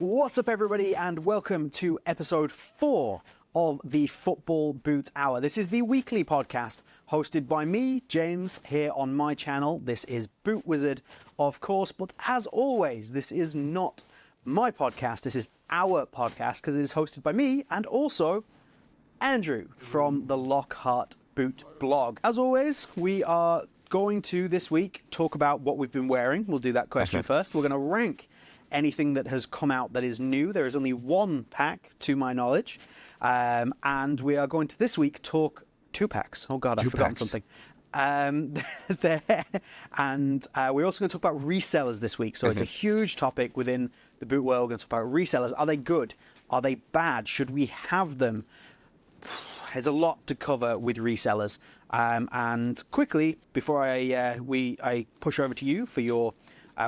What's up, everybody, and welcome to episode 4 of the Football Boot Hour. This is the weekly podcast hosted by me, James, here on my channel. This is Boot Wizard, of course, but as always, this is not my podcast. This is our podcast because it is hosted by me and also Andrew from the Lockhart Boot Blog. As always, we are going to this week talk about what we've been wearing. We'll do that question first. We're going to rank anything that has come out that is new. There is only one pack, to my knowledge. And we are going to this week talk 2 packs. Oh, God, I've forgotten something. There. And we're also going to talk about resellers this week. So it's a huge topic within the boot world. We're going to talk about resellers. Are they good? Are they bad? Should we have them? There's a lot to cover with resellers. And quickly, before I push over to you for your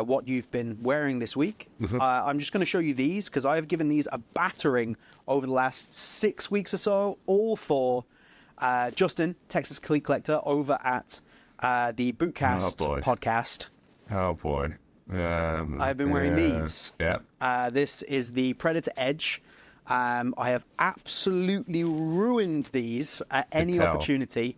what you've been wearing this week, I'm just going to show you these because I have given these a battering over the last 6 weeks or so, all for Justin, Texas Cleat Collector, over at the Bootcast podcast. Oh boy. I've been wearing these. Yeah. This is the Predator Edge. I have absolutely ruined these at any opportunity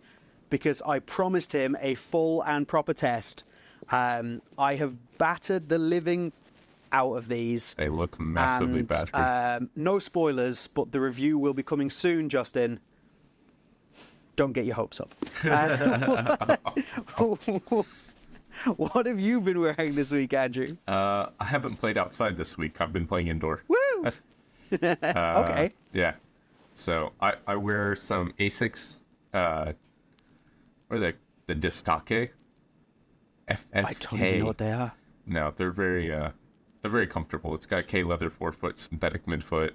because I promised him a full and proper test. I have battered the living out of these. They look massively battered. No spoilers, but the review will be coming soon, Justin. Don't get your hopes up. What have you been wearing this week, Andrew? I haven't played outside this week. I've been playing indoor. Woo! Okay. Yeah. So I wear some Asics. What are they? The Distake. FSK. I don't even know what they are. No, they're very comfortable. It's got K leather forefoot, synthetic midfoot,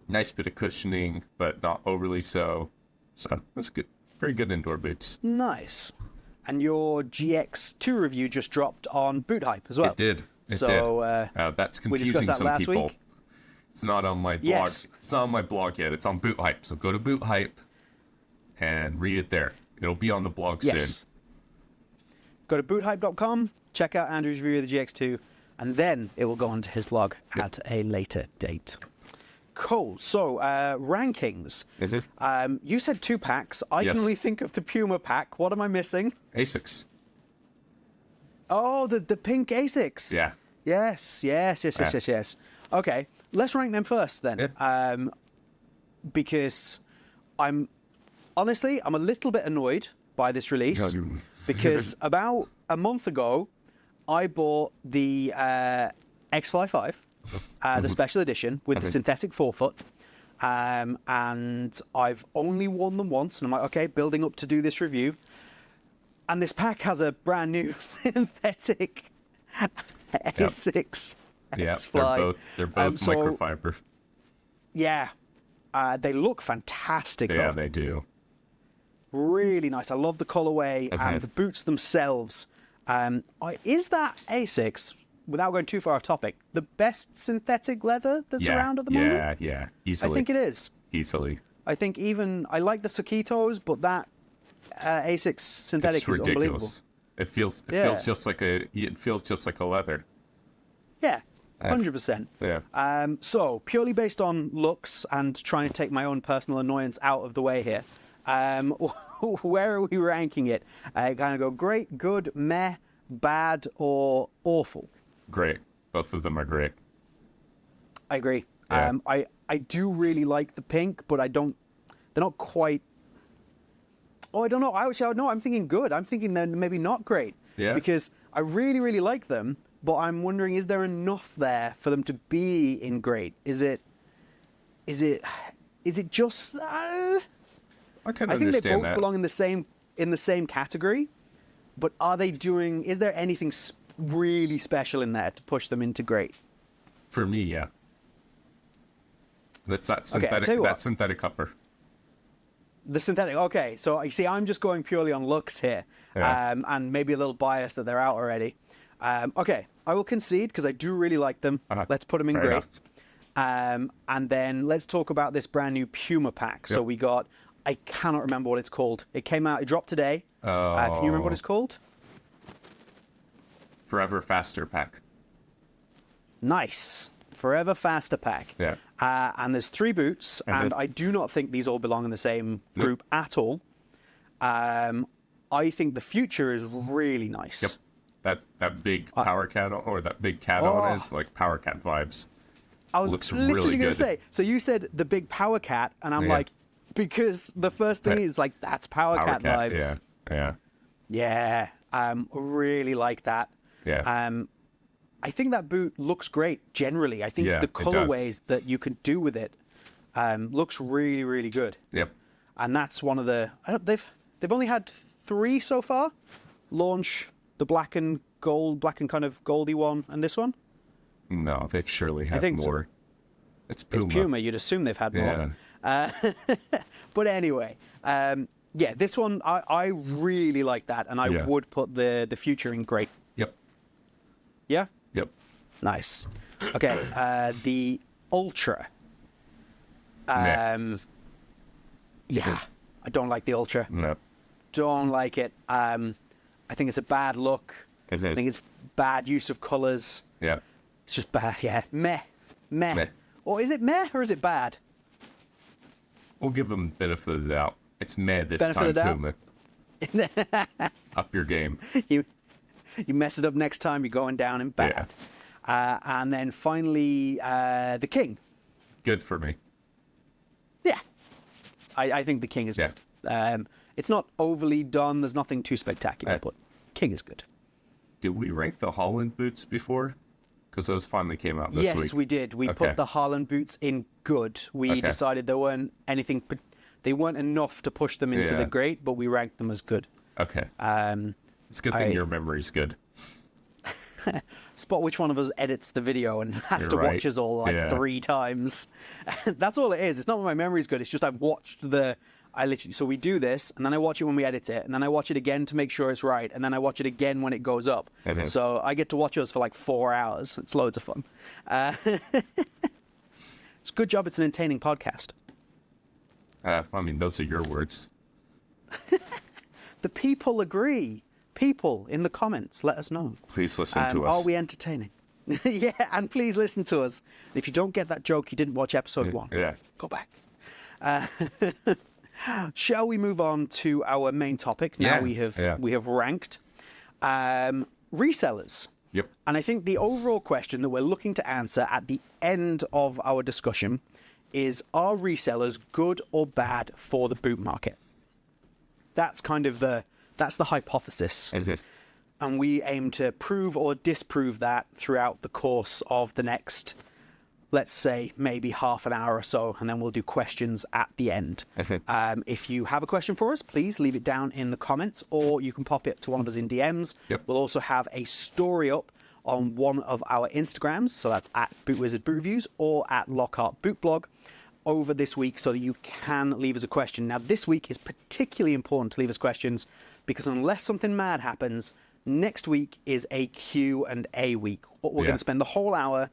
nice bit of cushioning, but not overly so. So that's good. Very good indoor boots. Nice. And your GX2 review just dropped on Boot Hype as well. It did. It did. That's confusing we discussed that some last people. week. It's not on my blog. Yes. It's not on my blog yet. It's on Boot Hype. So go to Boot Hype and read it there. It'll be on the blog soon. Go to boothype.com, check out Andrew's review of the GX2, and then it will go onto his blog at a later date. Cool. So, rankings. You said 2 packs. I can only think of the Puma pack. What am I missing? Asics. Oh, the pink Asics. Yeah. Yes. Okay, let's rank them first then. Yeah. Because I'm a little bit annoyed by this release. Because about a month ago, I bought the X-Fly 5, the special edition with the synthetic forefoot, and I've only worn them once, and I'm like, okay, building up to do this review, and this pack has a brand new synthetic A6 X-Fly. Yeah, they're both microfiber. Yeah, they look fantastic. Yeah, they do. Really nice. I love the colorway and the boots themselves. Is that A6, without going too far off topic, the best synthetic leather that's around at the moment? Yeah, easily. I think it is. Easily. I think I like the Sakitos, but that A6 synthetic is unbelievable. It feels just like a leather. Yeah, 100%. Yeah. So purely based on looks and trying to take my own personal annoyance out of the way here. Where are we ranking it? Kind of go great, good, meh, bad, or awful? Great. Both of them are great. I agree. Yeah. I do really like the pink, but they're not quite. Oh, I don't know. I'm thinking good. I'm thinking they're maybe not great. Yeah. Because I really, really like them, but I'm wondering, is there enough there for them to be in great? Is it just? I can I think they both that. belong in the same category, but is there anything really special in there to push them into great? For me, yeah. That's that synthetic upper. The synthetic, okay. So you see, I'm just going purely on looks here, and maybe a little biased that they're out already. Okay, I will concede because I do really like them. Let's put them in great. And then let's talk about this brand new Puma pack. Yep. So we got. I cannot remember what it's called. It dropped today. Can you remember what it's called? Forever Faster pack. Nice. Forever Faster pack. Yeah. And there's 3 boots, and I do not think these all belong in the same group at all. I think the future is really nice. Yep. That big power cat or that big cat on it, it's like power cat vibes. I was Looks literally really going good. to say, so you said the big power cat, and I'm like, because the first thing is like, that's power cat vibes. Yeah. Really like that. Yeah. I think that boot looks great generally. I think the colorways that you can do with it looks really, really good. Yep. And that's one of the they've only had 3 so far launch, the black and kind of goldy one, and this one. No, they've surely had more. So. It's Puma. It's Puma. You'd assume they've had more. But anyway, this one I really like that, and I would put the future in great. Yep. Yeah. Yep. Nice. Okay. The Ultra. Yeah. I don't like the Ultra. No. Don't like it. I think it's a bad look. I think it's bad use of colors. Yeah. It's just bad. Yeah. Meh. Or is it meh or is it bad? We'll give them benefit of the doubt. It's meh this Benefit time, of the Puma. Up your game. You mess it up next time, you're going down in bad. Yeah. And then finally, the King. Good for me. Yeah. I think the King is good. It's not overly done. There's nothing too spectacular, but King is good. Did we rank the Holland boots before? Because those finally came out this week. Yes, we did. We put the Holland boots in good. We decided there weren't they weren't enough to push them into the great, but we ranked them as good. Okay. It's a good thing your memory's good. Spot which one of us edits the video and has to watch us all like 3 times. That's all it is. It's not that my memory's good. It's just I've watched so we do this, and then I watch it when we edit it, and then I watch it again to make sure it's right, and then I watch it again when it goes up. So I get to watch us for like 4 hours. It's loads of fun. It's a good job it's an entertaining podcast. I mean, those are your words. The people agree. People in the comments, let us know. Please listen to us. Are we entertaining? Yeah, and please listen to us. If you don't get that joke, you didn't watch episode 1. Yeah. Go back. Shall we move on to our main topic? Now we have ranked resellers. Yep. And I think the overall question that we're looking to answer at the end of our discussion is, are resellers good or bad for the boot market? That's kind of that's the hypothesis. Is it? And we aim to prove or disprove that throughout the course of the next, let's say, maybe half an hour or so, and then we'll do questions at the end. Okay. If you have a question for us, please leave it down in the comments, or you can pop it to one of us in DMs. Yep. We'll also have a story up on one of our Instagrams, so that's at BootWizard Boot Reviews or at Lockhart Boot Blog over this week, so that you can leave us a question. Now, this week is particularly important to leave us questions, because unless something mad happens, next week is a Q&A week. We're going to spend the whole hour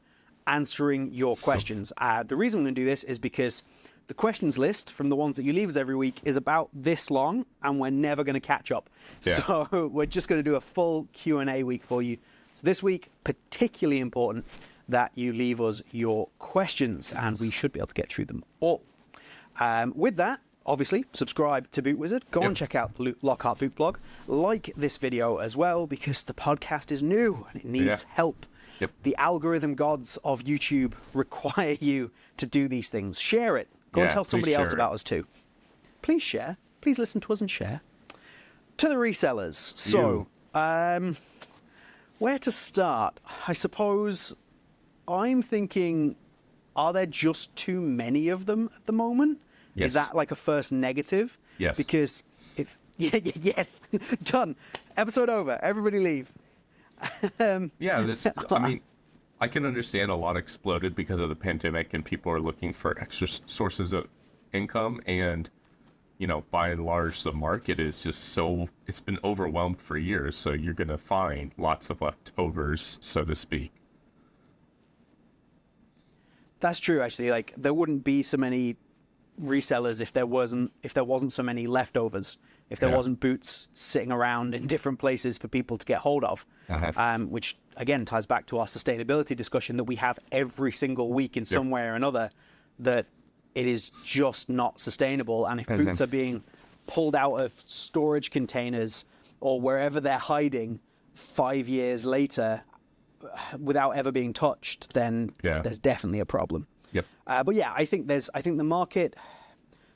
answering your questions. The reason we're going to do this is because the questions list from the ones that you leave us every week is about this long, and we're never going to catch up. Yeah. So we're just going to do a full Q&A week for you. So this week, particularly important that you leave us your questions, and we should be able to get through them all. With that, obviously, subscribe to Boot Wizard. Go and check out the Lockhart Boot Blog. Like this video as well, because the podcast is new and it needs help. Yep. The algorithm gods of YouTube require you to do these things. Share it. Go and tell somebody else about us too. Please share. Please listen to us and share. To the resellers. So, where to start? I suppose I'm thinking, are there just too many of them at the moment? Yes. Is that like a first negative? Yes. Because if yes, done. Episode over. Everybody leave. I mean, I can understand a lot exploded because of the pandemic, and people are looking for extra sources of income, and by and large, the market is just it's been overwhelmed for years, so you're going to find lots of leftovers, so to speak. That's true, actually. Like, there wouldn't be so many resellers if there wasn't so many leftovers, if there wasn't boots sitting around in different places for people to get hold of, which again ties back to our sustainability discussion that we have every single week in some way or another, that it is just not sustainable. And if boots are being pulled out of storage containers or wherever they're hiding 5 years later without ever being touched, then there's definitely a problem. But yeah, I think the market.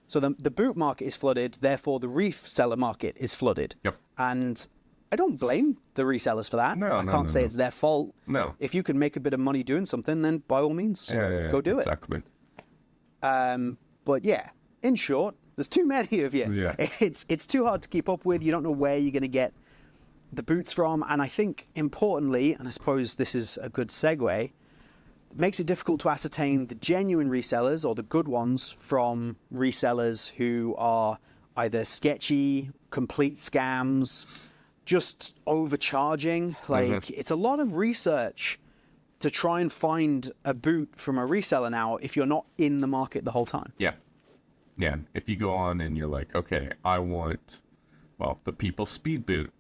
So the boot market is flooded, therefore the reseller market is flooded. And I don't blame the resellers for that. I can't say it's their fault. If you can make a bit of money doing something, then by all means, go do it. Exactly. But yeah, in short, there's too many of you. It's too hard to keep up with. You don't know where you're going to get the boots from. And I think importantly, and I suppose this is a good segue, makes it difficult to ascertain the genuine resellers or the good ones from resellers who are either sketchy, complete scams, just overcharging. Like, it's a lot of research to try and find a boot from a reseller now if you're not in the market the whole time. Yeah. If you go on and you're like, okay, I want, the People Speed boot,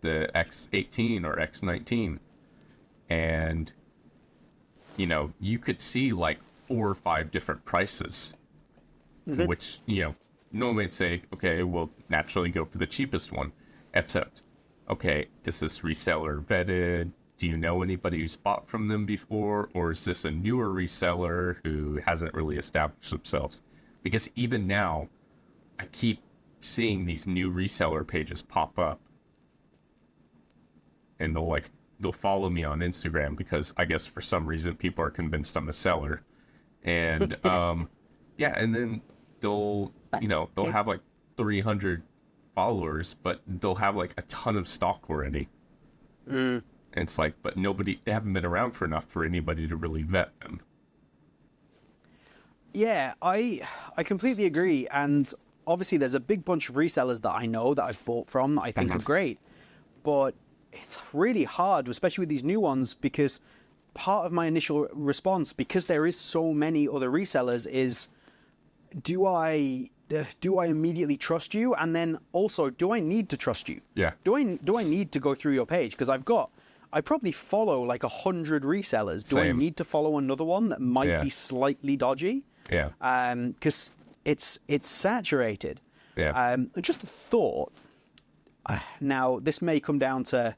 the X18 or X19, and you could see like 4 or 5 different prices, which, normally I'd say, okay, we'll naturally go for the cheapest one, except, okay, is this reseller vetted? Do you know anybody who's bought from them before? Or is this a newer reseller who hasn't really established themselves? Because even now, I keep seeing these new reseller pages pop up, and they'll follow me on Instagram because I guess for some reason people are convinced I'm a seller. And and then they'll have like 300 followers, but they'll have like a ton of stock already. And it's like, but they haven't been around for enough for anybody to really vet them. Yeah, I completely agree. And obviously there's a big bunch of resellers that I know that I've bought from that I think are great, but it's really hard, especially with these new ones, because part of my initial response, because there is so many other resellers, is do I immediately trust you? And then also, do I need to trust you? Do I need to go through your page? Because I probably follow like 100 resellers. Do I need to follow another one that might be slightly dodgy? Because it's saturated. Just a thought. Now, this may come down to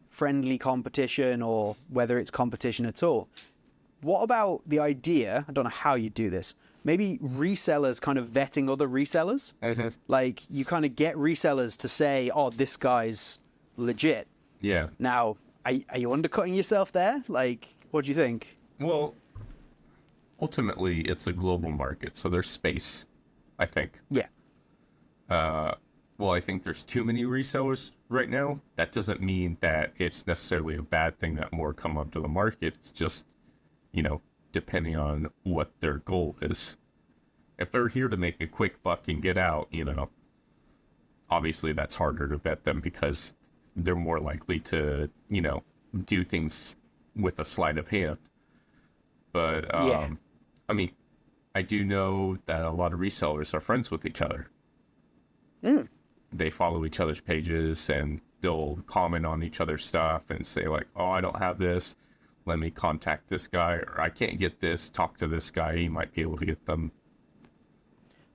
friendly competition or whether it's competition at all. What about the idea, I don't know how you do this, maybe resellers kind of vetting other resellers? Like, you kind of get resellers to say, oh, this guy's legit. Now, are you undercutting yourself there? Like, what do you think? Well, ultimately, it's a global market, so there's space, I think. I think there's too many resellers right now. That doesn't mean that it's necessarily a bad thing that more come up to the market. It's just, depending on what their goal is. If they're here to make a quick buck and get out, obviously that's harder to vet them because they're more likely to, do things with a sleight of hand. But, I mean, I do know that a lot of resellers are friends with each other. They follow each other's pages and they'll comment on each other's stuff and say like, oh, I don't have this. Let me contact this guy, or I can't get this. Talk to this guy. He might be able to get them.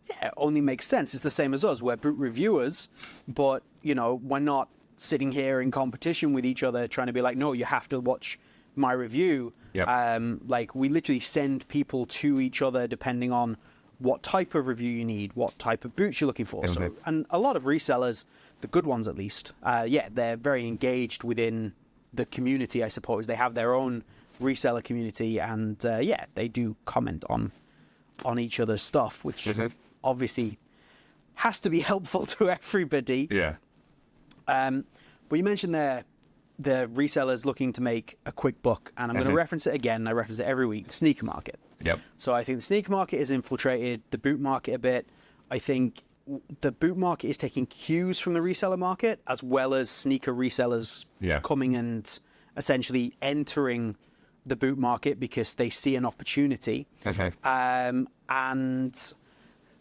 Yeah, it only makes sense. It's the same as us. We're boot reviewers, but, we're not sitting here in competition with each other trying to be like, no, you have to watch my review. Like, we literally send people to each other depending on what type of review you need, what type of boots you're looking for. So, and a lot of resellers, the good ones at least, they're very engaged within the community, I suppose. They have their own reseller community, and they do comment on each other's stuff, which obviously has to be helpful to everybody. But you mentioned there the resellers looking to make a quick buck, and I'm going to reference it again. I reference it every week. Sneaker market. So I think the sneaker market has infiltrated the boot market a bit. I think the boot market is taking cues from the reseller market, as well as sneaker resellers coming and essentially entering the boot market because they see an opportunity. And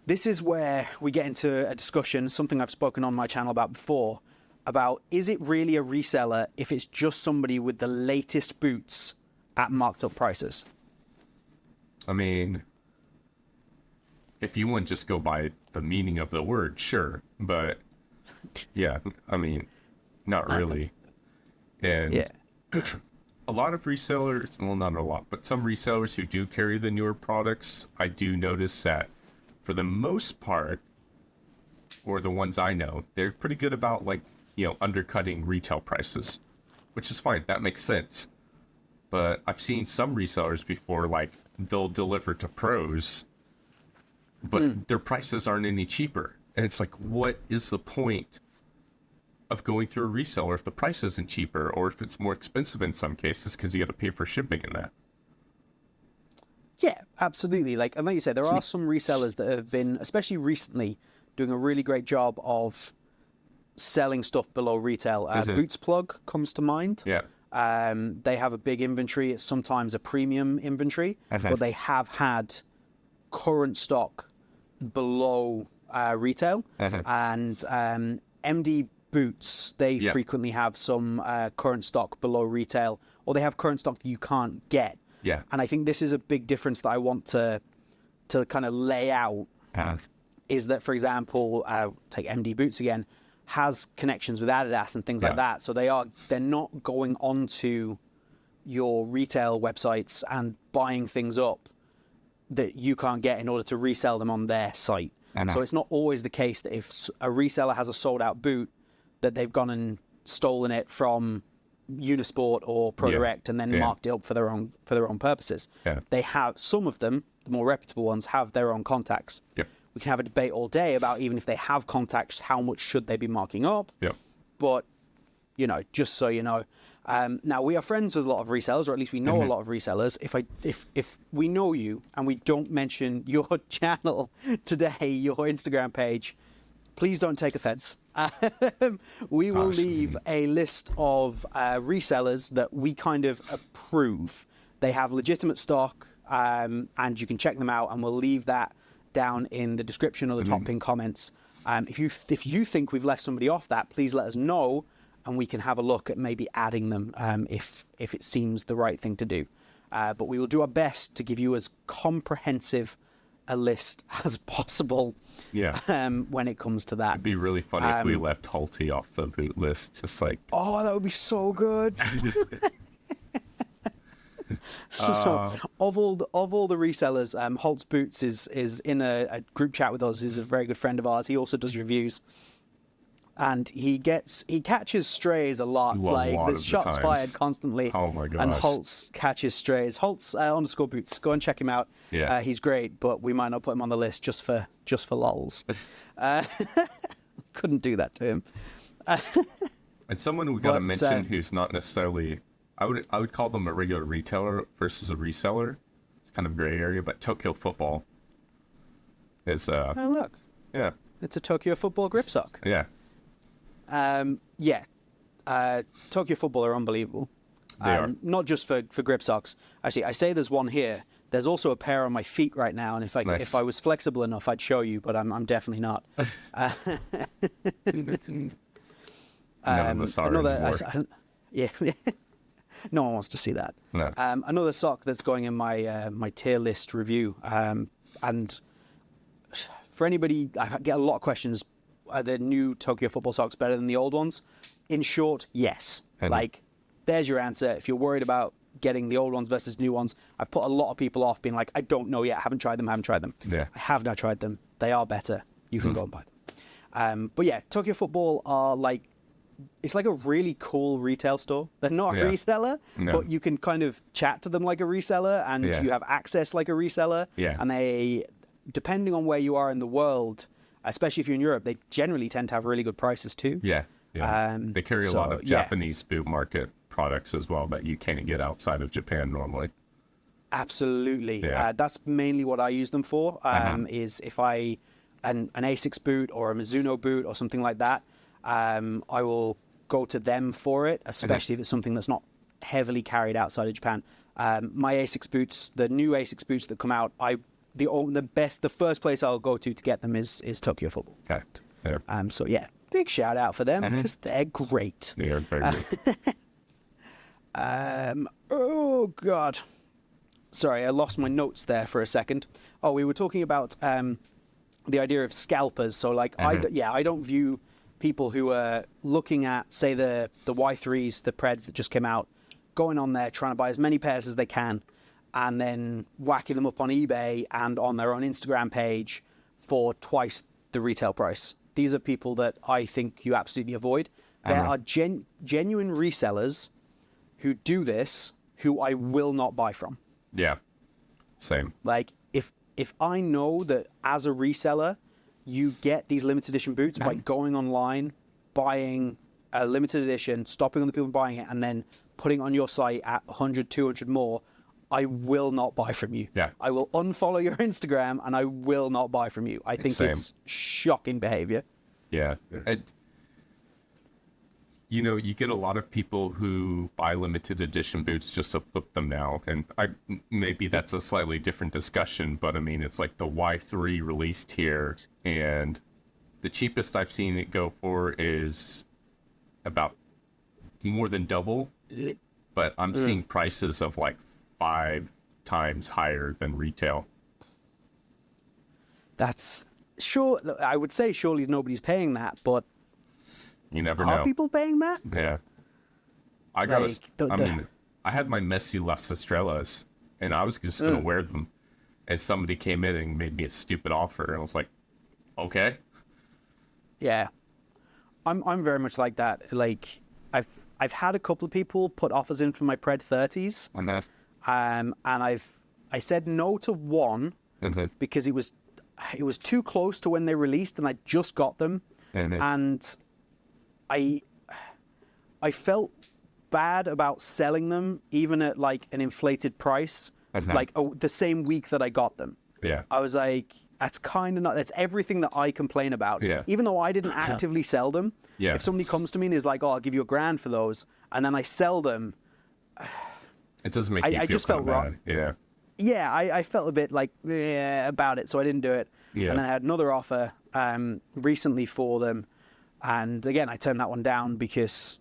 this is where we get into a discussion, something I've spoken on my channel about before, about, is it really a reseller if it's just somebody with the latest boots at marked up prices? I mean, if you want to just go by the meaning of the word, sure. But yeah, I mean, not really. And Yeah. a lot of resellers, well, not a lot, but some resellers who do carry the newer products, I do notice that for the most part, or the ones I know, they're pretty good about, like, undercutting retail prices, which is fine. That makes sense. But I've seen some resellers before, like, they'll deliver to pros, but their prices aren't any cheaper. And it's like, what is the point of going through a reseller if the price isn't cheaper, or if it's more expensive in some cases because you got to pay for shipping and that? Yeah, absolutely. And like you said, there are some resellers that have been, especially recently, doing a really great job of selling stuff below retail. Boots Plug comes to mind. Yeah. They have a big inventory. It's sometimes a premium inventory, but they have had current stock below retail. And MD Boots, they frequently have some current stock below retail, or they have current stock that you can't get. Yeah. And I think this is a big difference that I want to kind of lay out, is that, for example, take MD Boots again, has connections with Adidas and things like that. So they're not going onto your retail websites and buying things up that you can't get in order to resell them on their site. So it's not always the case that if a reseller has a sold out boot, that they've gone and stolen it from Unisport or ProDirect and then marked it up for their own purposes. They have, some of them, the more reputable ones, have their own contacts. We can have a debate all day about, even if they have contacts, how much should they be marking up. But just so you know, now we are friends with a lot of resellers, or at least we know a lot of resellers. If we know you and we don't mention your channel today, your Instagram page, please don't take offense. We will leave a list of resellers that we kind of approve. They have legitimate stock, and you can check them out, and we'll leave that down in the description or the top pin comments. If you think we've left somebody off that, please let us know, and we can have a look at maybe adding them if it seems the right thing to do. But we will do our best to give you as comprehensive a list as possible when it comes to that. It'd be really funny if we left Halti off the boot list, just like... Oh, that would be so good. So of all the resellers, Holtz Boots is in a group chat with us. He's a very good friend of ours. He also does reviews, and he catches strays a lot. There's shots fired constantly. Oh my gosh. And Holtz catches strays. Holtz _ Boots. Go and check him out. Yeah. He's great, but we might not put him on the list just for lols. Couldn't do that to him. And someone we got to mention who's not necessarily... I would call them a regular retailer versus a reseller. It's kind of a gray area, but Tokyo Football is... Oh, look. Yeah. It's a Tokyo Football grip sock. Yeah. Tokyo Football are unbelievable. They are. Not just for grip socks. Actually, I say there's one here. There's also a pair on my feet right now, and if I was flexible enough, I'd show you, but I'm definitely not. Yeah. No one wants to see that. No. Another sock that's going in my tier list review. And for anybody, I get a lot of questions. Are the new Tokyo Football socks better than the old ones? In short, yes. There's your answer. If you're worried about getting the old ones versus new ones, I've put a lot of people off being like, I don't know yet. I haven't tried them. Yeah. I have now tried them. They are better. You can go and buy them. But yeah, Tokyo Football are it's like a really cool retail store. They're not a reseller, but you can kind of chat to them like a reseller, and you have access like a reseller. Yeah. And they, depending on where you are in the world, especially if you're in Europe, they generally tend to have really good prices too. Yeah. They carry a lot of Japanese boot market products as well that you can't get outside of Japan normally. Absolutely. Yeah. That's mainly what I use them for, is if an ASICS boot or a Mizuno boot or something like that, I will go to them for it, especially if it's something that's not heavily carried outside of Japan. My ASICS boots, the new ASICS boots that come out, the first place I'll go to get them is Tokyo Football. Okay. Yeah. So yeah, big shout out for them because they're great. They are very good. Oh God, sorry, I lost my notes there for a second. Oh, we were talking about the idea of scalpers. So like, I don't view people who are looking at, say, the Y3s, the Preds that just came out, going on there trying to buy as many pairs as they can, and then whacking them up on eBay and on their own Instagram page for twice the retail price. These are people that I think you absolutely avoid. There are genuine resellers who do this, who I will not buy from. Yeah, same. Like, if I know that as a reseller, you get these limited edition boots by going online, buying a limited edition, stopping other people buying it, and then putting it on your site at 100, 200 more, I will not buy from you. Yeah. I will unfollow your Instagram and I will not buy from you. I think it's shocking behavior. Yeah. You get a lot of people who buy limited edition boots just to flip them now. And maybe that's a slightly different discussion, but I mean, it's like the Y3 released here, and the cheapest I've seen it go for is about more than double, but I'm seeing prices of like 5 times higher than retail. That's sure. I would say surely nobody's paying that, but you never know. Are people paying that? Yeah. I had my messy Las Estrellas, and I was just going to wear them. And somebody came in and made me a stupid offer, and I was like, okay. Yeah. I'm very much like that. Like, I've had a couple of people put offers in for my Pred 30s. And I said no to one because it was too close to when they released, and I just got them. And I felt bad about selling them even at like an inflated price, like the same week that I got them. Yeah. I was like, that's kind of not, that's everything that I complain about. Yeah. Even though I didn't actively sell them. Yeah. If somebody comes to me and is like, oh, I'll give you $1,000 for those, and then I sell them. It doesn't make you feel I just felt wrong. Yeah. Yeah, I felt a bit like about it, so I didn't do it. Yeah. And then I had another offer recently for them. And again, I turned that one down because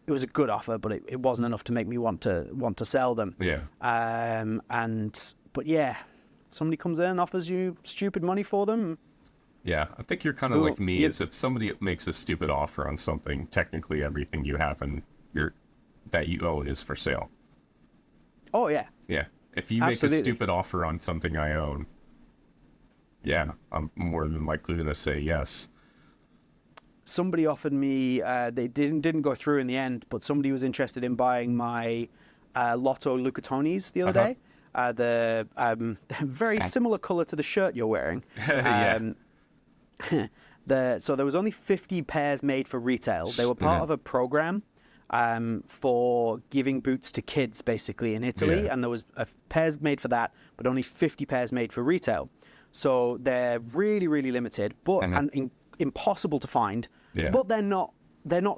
it was a good offer, but it wasn't enough to make me want to sell them. Yeah. But yeah, somebody comes in and offers you stupid money for them. Yeah, I think you're kind of like me. Is if somebody makes a stupid offer on something, technically everything you have and that you own is for sale. Oh yeah. Yeah. If you make a stupid offer on something I own, yeah, I'm more than likely going to say yes. Somebody offered me, they didn't go through in the end, but somebody was interested in buying my Lotto Lucatonis the other day. The very similar color to the shirt you're wearing. So there was only 50 pairs made for retail. They were part of a program for giving boots to kids, basically, in Italy. And there was pairs made for that, but only 50 pairs made for retail. So they're really, really limited, but and impossible to find. Yeah. But they're not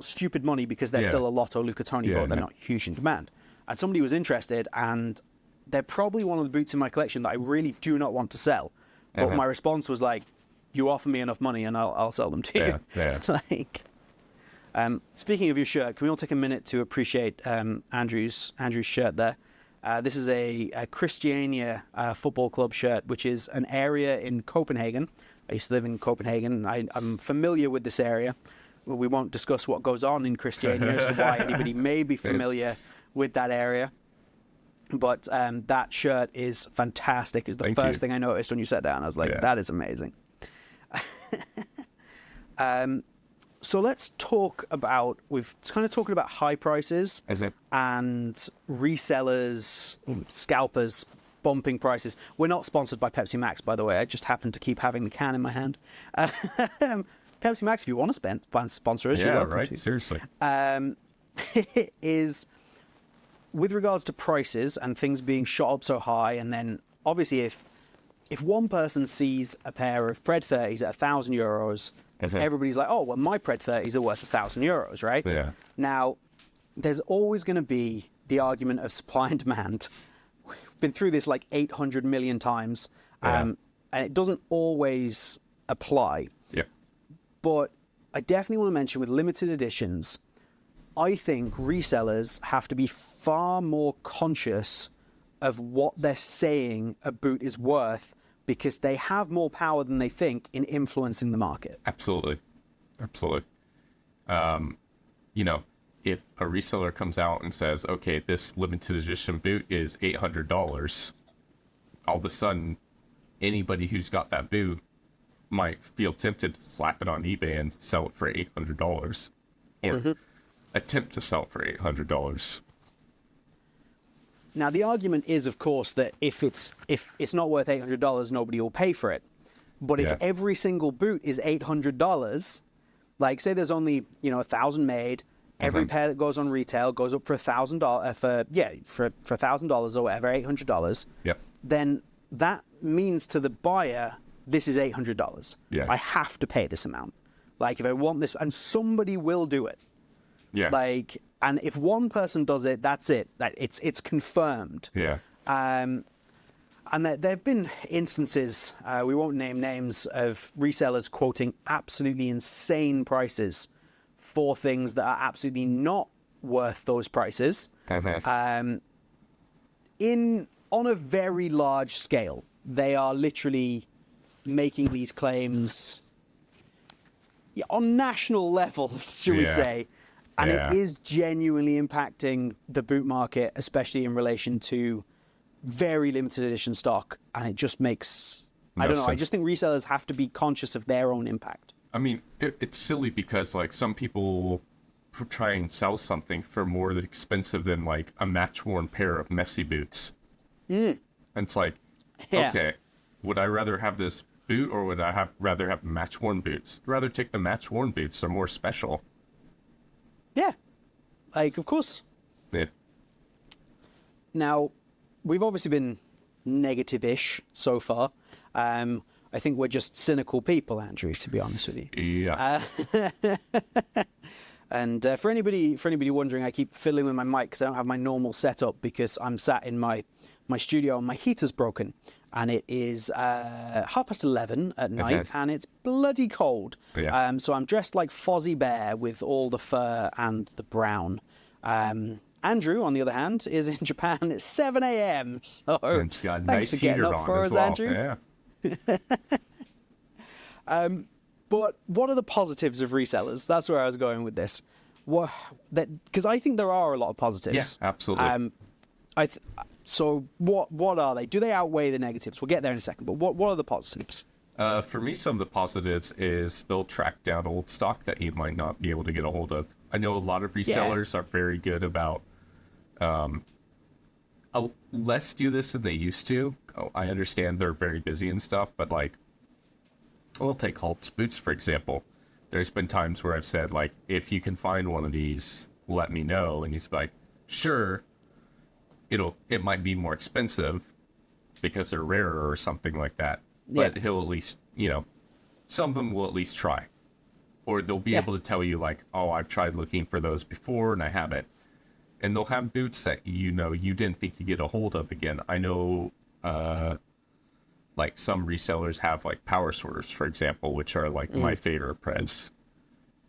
stupid money because they're still a Lotto Lucatoni boot. They're not huge in demand. And somebody was interested, and they're probably one of the boots in my collection that I really do not want to sell. But my response was like, you offer me enough money and I'll sell them to you. Yeah. Like, speaking of your shirt, can we all take a minute to appreciate Andrew's shirt there? This is a Christiania football club shirt, which is an area in Copenhagen. I used to live in Copenhagen. I'm familiar with this area. We won't discuss what goes on in Christiania as to why anybody may be familiar with that area. But that shirt is fantastic. It's the first thing I noticed when you sat down. I was like, that is amazing. So let's talk about, we've kind of talking about high prices and resellers, scalpers, bumping prices. We're not sponsored by Pepsi Max, by the way. I just happen to keep having the can in my hand. Pepsi Max, if you want to sponsor us, you're welcome to. Seriously. Is with regards to prices and things being shot up so high, and then obviously if one person sees a pair of Pred 30s at €1,000, everybody's like, oh, well, my Pred 30s are worth €1,000, right? Yeah. Now, there's always going to be the argument of supply and demand. We've been through this like 800 million times, and it doesn't always apply. Yeah. But I definitely want to mention with limited editions, I think resellers have to be far more conscious of what they're saying a boot is worth, because they have more power than they think in influencing the market. Absolutely. You know, if a reseller comes out and says, okay, this limited edition boot is $800, all of a sudden, anybody who's got that boot might feel tempted to slap it on eBay and sell it for $800, or attempt to sell it for $800. Now, the argument is, of course, that if it's not worth $800, nobody will pay for it. But if every single boot is $800, like say there's only 1,000 made, every pair that goes on retail goes up for $1,000 for $1,000 or whatever, $800. Yep. Then that means to the buyer, this is $800. Yeah. I have to pay this amount. Like if I want this, and somebody will do it. Yeah. Like, and if one person does it, that's it. That it's confirmed. Yeah. And there have been instances, we won't name names, of resellers quoting absolutely insane prices for things that are absolutely not worth those prices. On a very large scale. They are literally making these claims on national levels, shall we say. And it is genuinely impacting the boot market, especially in relation to very limited edition stock. And it just makes, I don't know, I just think resellers have to be conscious of their own impact. I mean, it's silly because like some people try and sell something for more expensive than like a match-worn pair of messy boots. And it's like, okay, would I rather have this boot or would I rather have match-worn boots? I'd rather take the match-worn boots. They're more special. Yeah, like, of course. Yeah. Now, we've obviously been negative-ish so far. I think we're just cynical people, Andrew, to be honest with you. Yeah. And for anybody wondering, I keep fiddling with my mic because I don't have my normal setup because I'm sat in my studio and my heater's broken. And it is 11:30 at night and it's bloody cold. Yeah. So I'm dressed like Fozzie Bear with all the fur and the brown. Andrew, on the other hand, is in Japan. It's 7 a.m. So it's got a thanks nice for getting heater up on for as us, well. Andrew. Yeah. But what are the positives of resellers? That's where I was going with this. Because I think there are a lot of positives. Yeah, absolutely. So what are they? Do they outweigh the negatives? We'll get there in a second. But what are the positives? For me, some of the positives is they'll track down old stock that you might not be able to get a hold of. I know a lot of resellers are very good about less do this than they used to. Oh, I understand they're very busy and stuff, but like, we'll take Hulk's boots, for example. There's been times where I've said, like, if you can find one of these, let me know. And he's like, sure, it might be more expensive because they're rarer or something like that. But he'll at least, some of them will at least try. Or they'll be able to tell you, like, oh, I've tried looking for those before and I haven't. And they'll have boots that, you didn't think you get a hold of again. I know, like, some resellers have, like, power sorters, for example, which are, like, my favorite prints.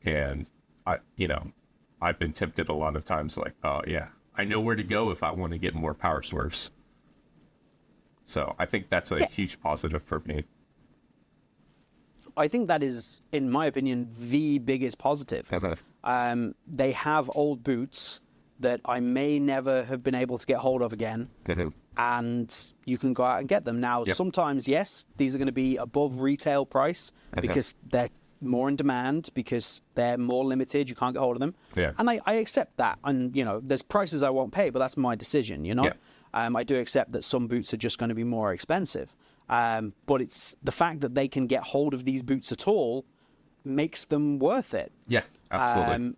And, I've been tempted a lot of times, like, oh, yeah, I know where to go if I want to get more power swerves. So I think that's a huge positive for me. I think that is, in my opinion, the biggest positive. They have old boots that I may never have been able to get hold of again. And you can go out and get them. Now, sometimes, yes, these are going to be above retail price because they're more in demand, because they're more limited. You can't get hold of them. And I accept that. And, there's prices I won't pay, but that's my decision, I do accept that some boots are just going to be more expensive. But it's the fact that they can get hold of these boots at all makes them worth it. Yeah, absolutely.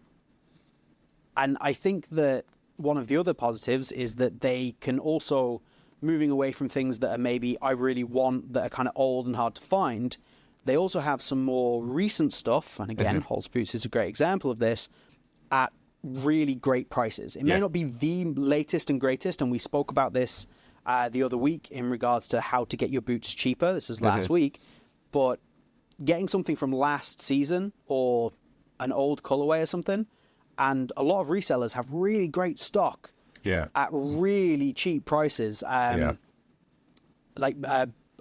And I think that one of the other positives is that they can also, moving away from things that are maybe I really want, that are kind of old and hard to find, they also have some more recent stuff. And again, Holtz Boots is a great example of this, at really great prices. It may not be the latest and greatest, and we spoke about this the other week in regards to how to get your boots cheaper. This is last week. But getting something from last season or an old colorway or something, and a lot of resellers have really great stock at really cheap prices. Like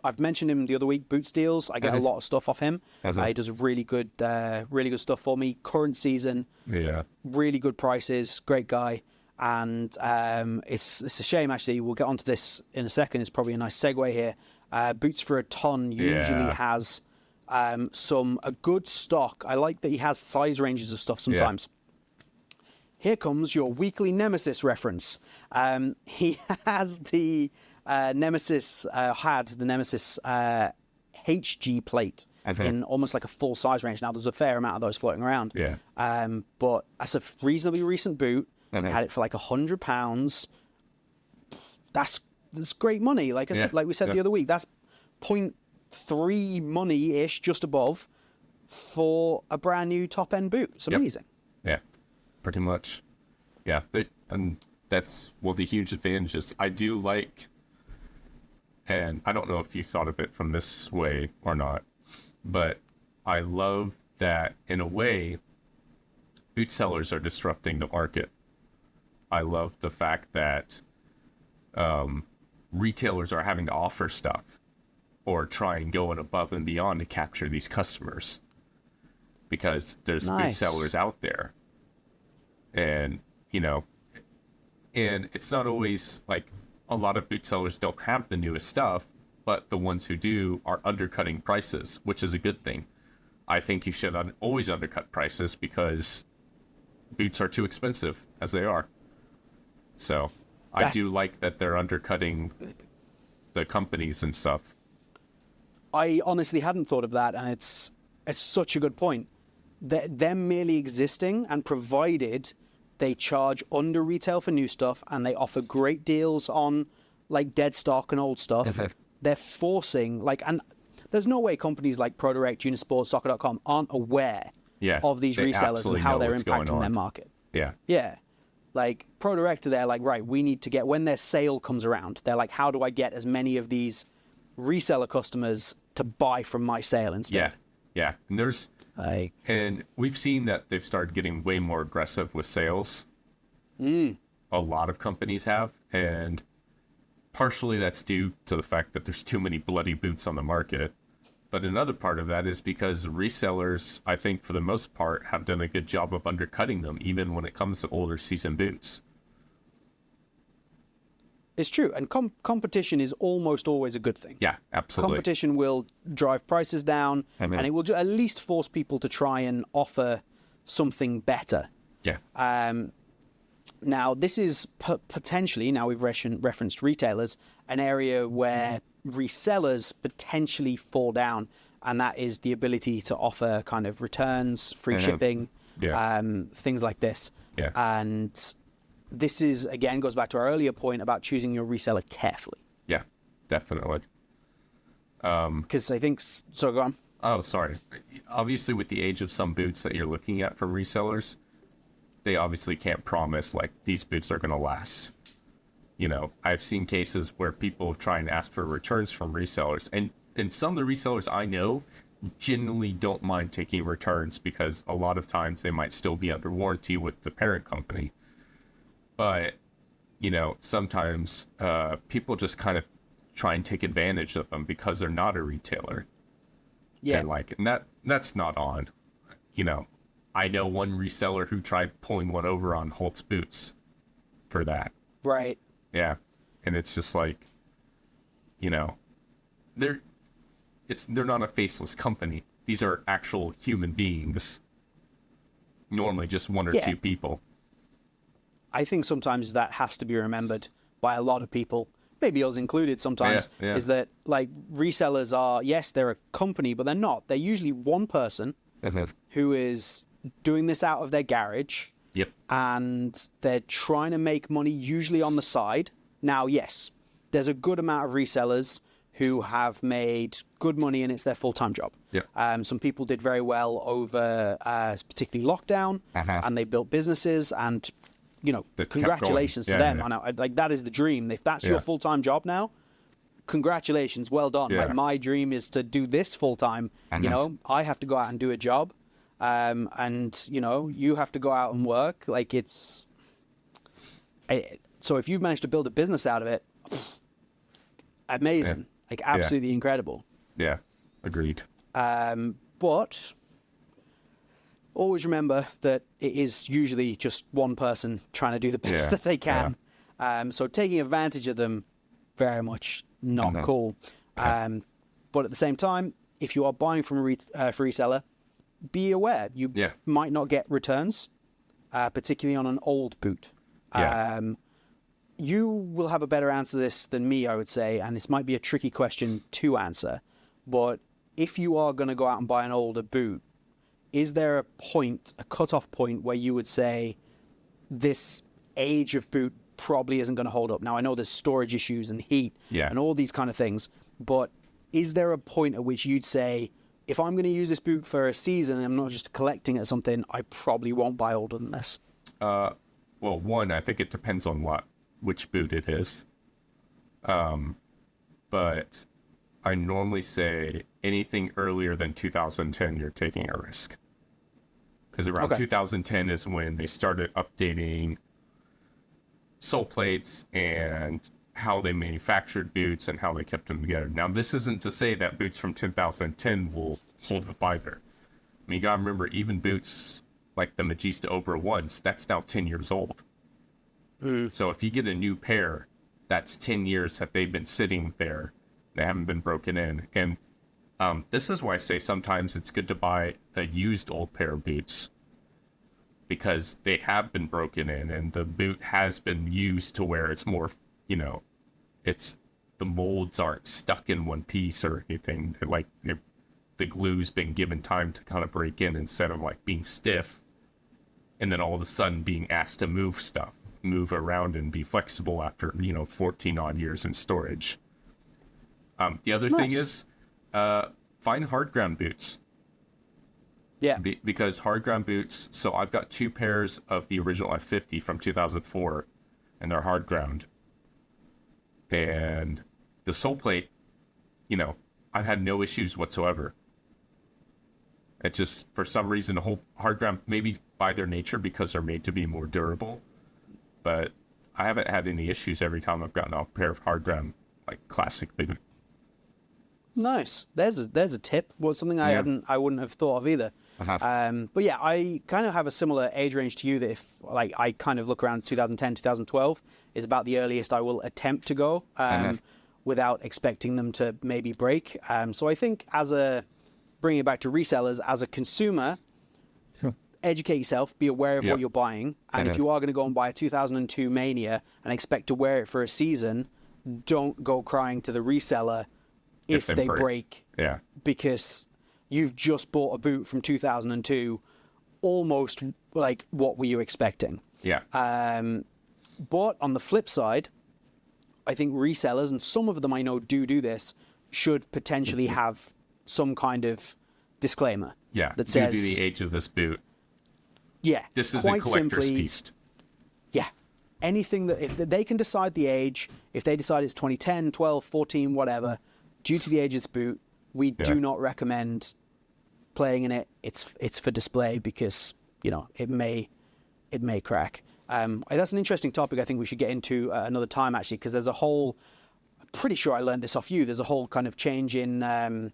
I've mentioned him the other week, Boots Deals. I get a lot of stuff off him. He does really good stuff for me. Current season, really good prices, great guy. And it's a shame, actually. We'll get onto this in a second. It's probably a nice segue here. Boots for a Ton usually has a good stock. I like that he has size ranges of stuff sometimes. Here comes your weekly Nemesis reference. He has the Nemesis HG plate in almost like a full size range. Now, there's a fair amount of those floating around. But that's a reasonably recent boot. Had it for like £100. That's great money. Like I said, like we said the other week, that's 0.3 money-ish, just above, for a brand new top-end boot. It's amazing. Yeah, pretty much. Yeah, and that's the huge advantage is I do like, and I don't know if you thought of it from this way or not, but I love that in a way, boot sellers are disrupting the market. I love the fact that retailers are having to offer stuff or try and go above and beyond to capture these customers because there's boot sellers out there. And, and it's not always like a lot of boot sellers don't have the newest stuff, but the ones who do are undercutting prices, which is a good thing. I think you should always undercut prices because boots are too expensive as they are. So I do like that they're undercutting the companies and stuff. I honestly hadn't thought of that, and it's such a good point. Them merely existing, and provided they charge under retail for new stuff and they offer great deals on like dead stock and old stuff, they're forcing and there's no way companies like ProDirect, Unisport, Soccer.com aren't aware of these resellers and how they're impacting their market. Yeah. Like ProDirect, they're like, right, we need to get, when their sale comes around, they're like, how do I get as many of these reseller customers to buy from my sale instead? Yeah. And there's, and we've seen that they've started getting way more aggressive with sales. A lot of companies have. And partially that's due to the fact that there's too many bloody boots on the market. But another part of that is because resellers, I think for the most part, have done a good job of undercutting them, even when it comes to older season boots. It's true. And competition is almost always a good thing. Yeah, absolutely. Competition will drive prices down, and it will at least force people to try and offer something better. Yeah. Now, this is potentially, now we've referenced retailers, an area where resellers potentially fall down, and that is the ability to offer kind of returns, free shipping, things like this. And this is, again, goes back to our earlier point about choosing your reseller carefully. Yeah, definitely. Because I think, so go on. Oh, sorry. Obviously, with the age of some boots that you're looking at from resellers, they obviously can't promise like these boots are going to last. I've seen cases where people have tried and ask for returns from resellers, and some of the resellers I know genuinely don't mind taking returns because a lot of times they might still be under warranty with the parent company. But, sometimes people just kind of try and take advantage of them because they're not a retailer. Yeah. And that's not on. I know one reseller who tried pulling one over on Holt's boots for that. Right. Yeah. And it's just like, they're not a faceless company. These are actual human beings. Normally just one or two people. I think sometimes that has to be remembered by a lot of people, maybe us included sometimes, is that like resellers are, yes, they're a company, but they're not. They're usually one person who is doing this out of their garage. Yep. And they're trying to make money usually on the side. Now, yes, there's a good amount of resellers who have made good money and it's their full-time job. Yep. Some people did very well over particularly lockdown, and they built businesses, and congratulations to them. I know, like, that is the dream. If that's your full-time job now, congratulations, well done. Like, my dream is to do this full-time. I have to go out and do a job. and you have to go out and work. Like so if you've managed to build a business out of it, amazing, like absolutely incredible. Yeah, agreed. But always remember that it is usually just one person trying to do the best that they can. So taking advantage of them, very much not cool. But at the same time, if you are buying from a reseller, be aware you might not get returns, particularly on an old boot. You will have a better answer to this than me, I would say, and this might be a tricky question to answer. But if you are going to go out and buy an older boot, is there a cutoff point where you would say this age of boot probably isn't going to hold up? Now, I know there's storage issues and heat and all these kind of things, but is there a point at which you'd say, if I'm going to use this boot for a season and I'm not just collecting it or something, I probably won't buy older than this? Well, one, I think it depends on which boot it is. But I normally say anything earlier than 2010, you're taking a risk. Because around 2010 is when they started updating sole plates and how they manufactured boots and how they kept them together. Now, this isn't to say that boots from 2010 will hold up either. I mean, you gotta remember, even boots like the Magista Obra ones, that's now 10 years old. So if you get a new pair, that's 10 years that they've been sitting there. They haven't been broken in. And this is why I say sometimes it's good to buy a used old pair of boots, because they have been broken in and the boot has been used to where it's more, it's the molds aren't stuck in one piece or anything. The glue's been given time to kind of break in instead of like being stiff and then all of a sudden being asked to move around and be flexible after 14 odd years in storage. The other thing is find hard ground boots. Because hard ground boots, so I've got 2 pairs of the original F50 from 2004 and they're hard ground, and the sole plate, I've had no issues whatsoever. It just, for some reason, the whole hard ground, maybe by their nature because they're made to be more durable, but I haven't had any issues every time I've gotten a pair of hard ground, like classic boot. Nice. There's a tip. Well, something I wouldn't have thought of either. But yeah, I kind of have a similar age range to you, that if I kind of look around 2010, 2012 is about the earliest I will attempt to go without expecting them to maybe break. So I think bringing it back to resellers, as a consumer, educate yourself, be aware of what you're buying. And if you are going to go and buy a 2002 Mania and expect to wear it for a season, don't go crying to the reseller if they break. Because you've just bought a boot from 2002, almost like, what were you expecting? But on the flip side, I think resellers, and some of them I know do this, should potentially have some kind of disclaimer that says, due to the age of this boot, this is quite a collector's simply, piece. Anything that, if they can decide the age, if they decide it's 2010, 12, 14, whatever, due to the age of this boot, we do not recommend playing in it. It's for display because it may crack. That's an interesting topic. I think we should get into another time, actually, because there's a whole. I'm pretty sure I learned this off you. There's a whole kind of change in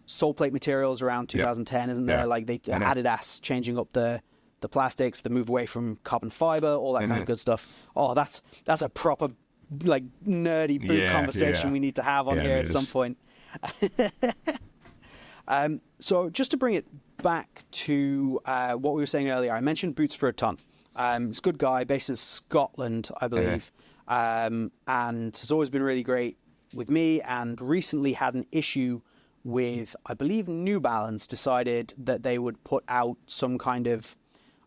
sole plate materials around 2010, isn't there? Like Adidas changing up the plastics, the move away from carbon fiber, all that kind of good stuff. Oh, that's a proper like nerdy boot conversation we need to have on here at some point. So just to bring it back to what we were saying earlier, I mentioned Boots for a Ton. It's a good guy based in Scotland, I believe, and has always been really great with me, and recently had an issue with, I believe, New Balance decided that they would put out some kind of,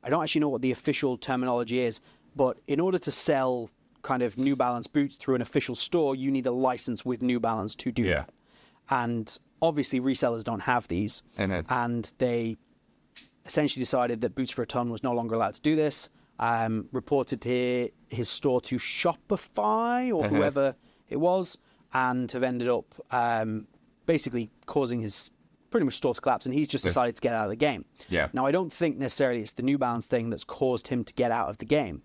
I don't actually know what the official terminology is, but in order to sell kind of New Balance boots through an official store, you need a license with New Balance to do that. And obviously resellers don't have these, and they essentially decided that Boots for a Ton was no longer allowed to do this, reported his store to Shopify or whoever it was, and have ended up basically causing his pretty much store to collapse, and he's just decided to get out of the game. Yeah. Now, I don't think necessarily it's the New Balance thing that's caused him to get out of the game.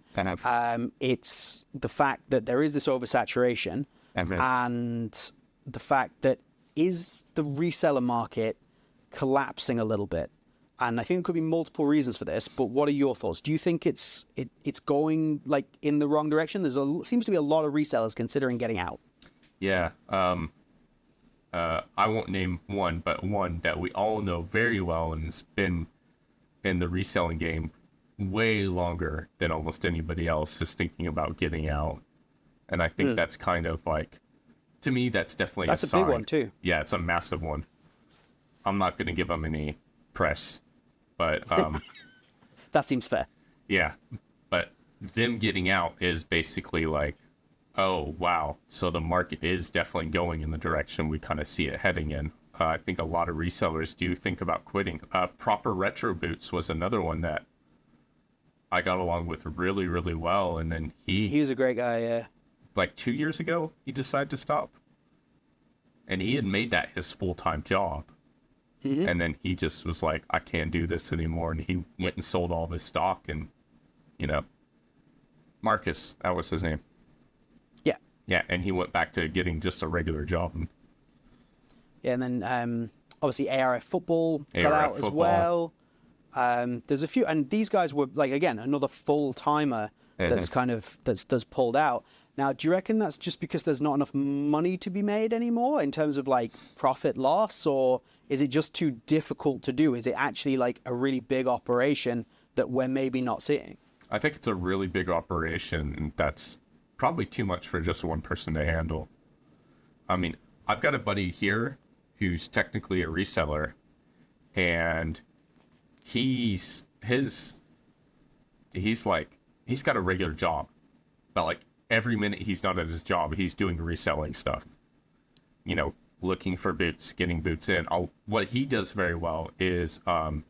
It's the fact that there is this oversaturation, and the fact that is the reseller market collapsing a little bit. And I think there could be multiple reasons for this, but what are your thoughts? Do you think it's going like in the wrong direction? Seems to be a lot of resellers considering getting out. Yeah. I won't name one, but one that we all know very well and has been in the reselling game way longer than almost anybody else is thinking about getting out. And I think that's kind of like, to me, that's definitely a sign. Big one too. Yeah, it's a massive one. I'm not going to give them any press, but that seems fair. Yeah, but them getting out is basically like, oh, wow. So the market is definitely going in the direction we kind of see it heading in. I think a lot of resellers do think about quitting. Proper Retro Boots was another one that I got along with really, really well. And then he was a great guy, yeah. Like 2 years ago, he decided to stop. And he had made that his full-time job. Mm-hmm. And then he just was like, I can't do this anymore. And he went and sold all of his stock. And, Marcus, that was his name. Yeah. Yeah, and he went back to getting just a regular job. Yeah, and then obviously ARF Football got out as well. There's a few, and these guys were like, again, another full-timer that's kind of that's pulled out. Now, do you reckon that's just because there's not enough money to be made anymore in terms of like profit loss, or is it just too difficult to do? Is it actually like a really big operation that we're maybe not seeing? I think it's a really big operation, and that's probably too much for just one person to handle. I mean, I've got a buddy here who's technically a reseller, and he's got a regular job, but like every minute he's not at his job, he's doing reselling stuff, looking for boots, getting boots in. What he does very well is, and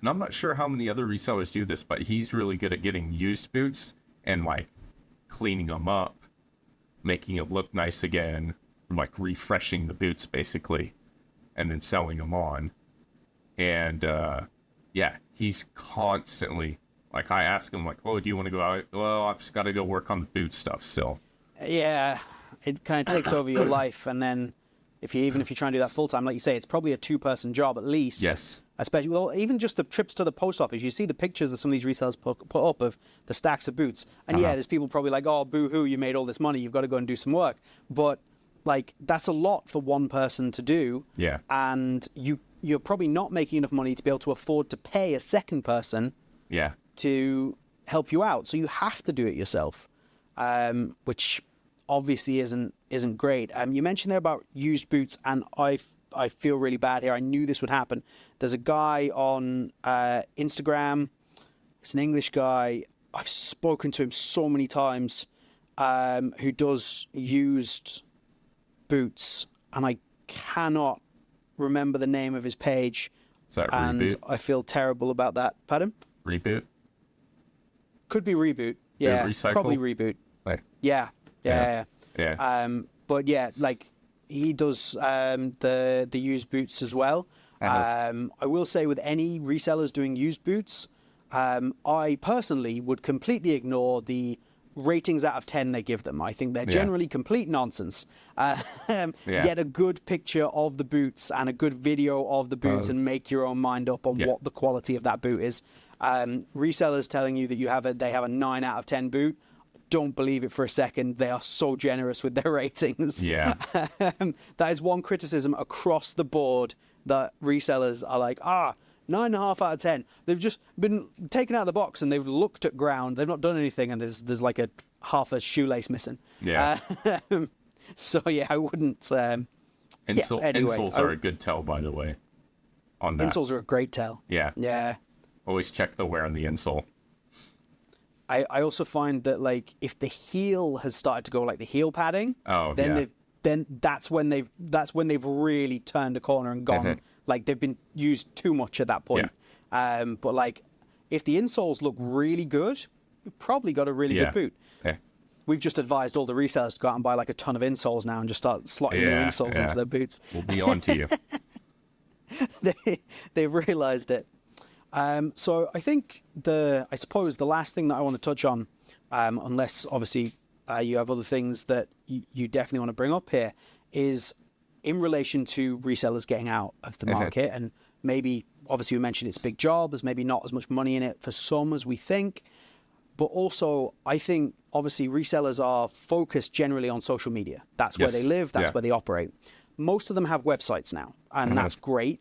I'm not sure how many other resellers do this, but he's really good at getting used boots and like cleaning them up, making it look nice again, like refreshing the boots basically, and then selling them on. And yeah, he's constantly like, I ask him like, oh, do you want to go out? Well, I've just got to go work on the boot stuff still. Yeah, it kind of takes over your life, and then if you try and do that full time, like you say, it's probably a 2-person job at least. Yes. Especially, well, even just the trips to the post office. You see the pictures that some of these resellers put up of the stacks of boots, and yeah, there's people probably like, oh, boo-hoo, you made all this money, you've got to go and do some work. But like, that's a lot for one person to do. Yeah. And you're probably not making enough money to be able to afford to pay a second person. Yeah. To help you out, so you have to do it yourself, which obviously isn't great. You mentioned there about used boots, and I feel really bad here. I knew this would happen. There's a guy on Instagram. It's an English guy. I've spoken to him so many times, who does used boots, and I cannot remember the name of his page. Is that and Reboot? I feel terrible about that. Pardon? Reboot? Could be Reboot. Yeah, Recycle? probably Reboot. Like, Yeah. yeah. But yeah, like he does the used boots as well. I will say with any resellers doing used boots, I personally would completely ignore the ratings out of 10 they give them. I think they're generally complete nonsense. Get a good picture of the boots and a good video of the boots and make your own mind up on what the quality of that boot is. Resellers telling you that they have a 9 out of 10 boot, don't believe it for a second. They are so generous with their ratings. Yeah. That is one criticism across the board, that resellers are like, 9.5 out of 10. They've just been taken out of the box and they've looked at ground. They've not done anything, and there's like half a shoelace missing. Yeah. So yeah, I wouldn't. Insoles are a good tell, by the way. On that. Insoles are a great tell. Yeah. Yeah. Always check the wear on the insole. I also find that like if the heel has started to go like the heel padding, then that's when they've really turned a corner and gone like they've been used too much at that point. Yeah. But like if the insoles look really good, you've probably got a really good boot. Yeah. We've just advised all the resellers to go out and buy like a ton of insoles now and just start slotting new insoles into their boots. We'll be on to you. they've realized it. So I think I suppose the last thing that I want to touch on, unless obviously you have other things that you definitely want to bring up here, is in relation to resellers getting out of the market. And maybe, obviously we mentioned it's a big job, there's maybe not as much money in it for some as we think. But also, I think, obviously, resellers are focused generally on social media. That's where they live, that's where they operate. Most of them have websites now, and that's great.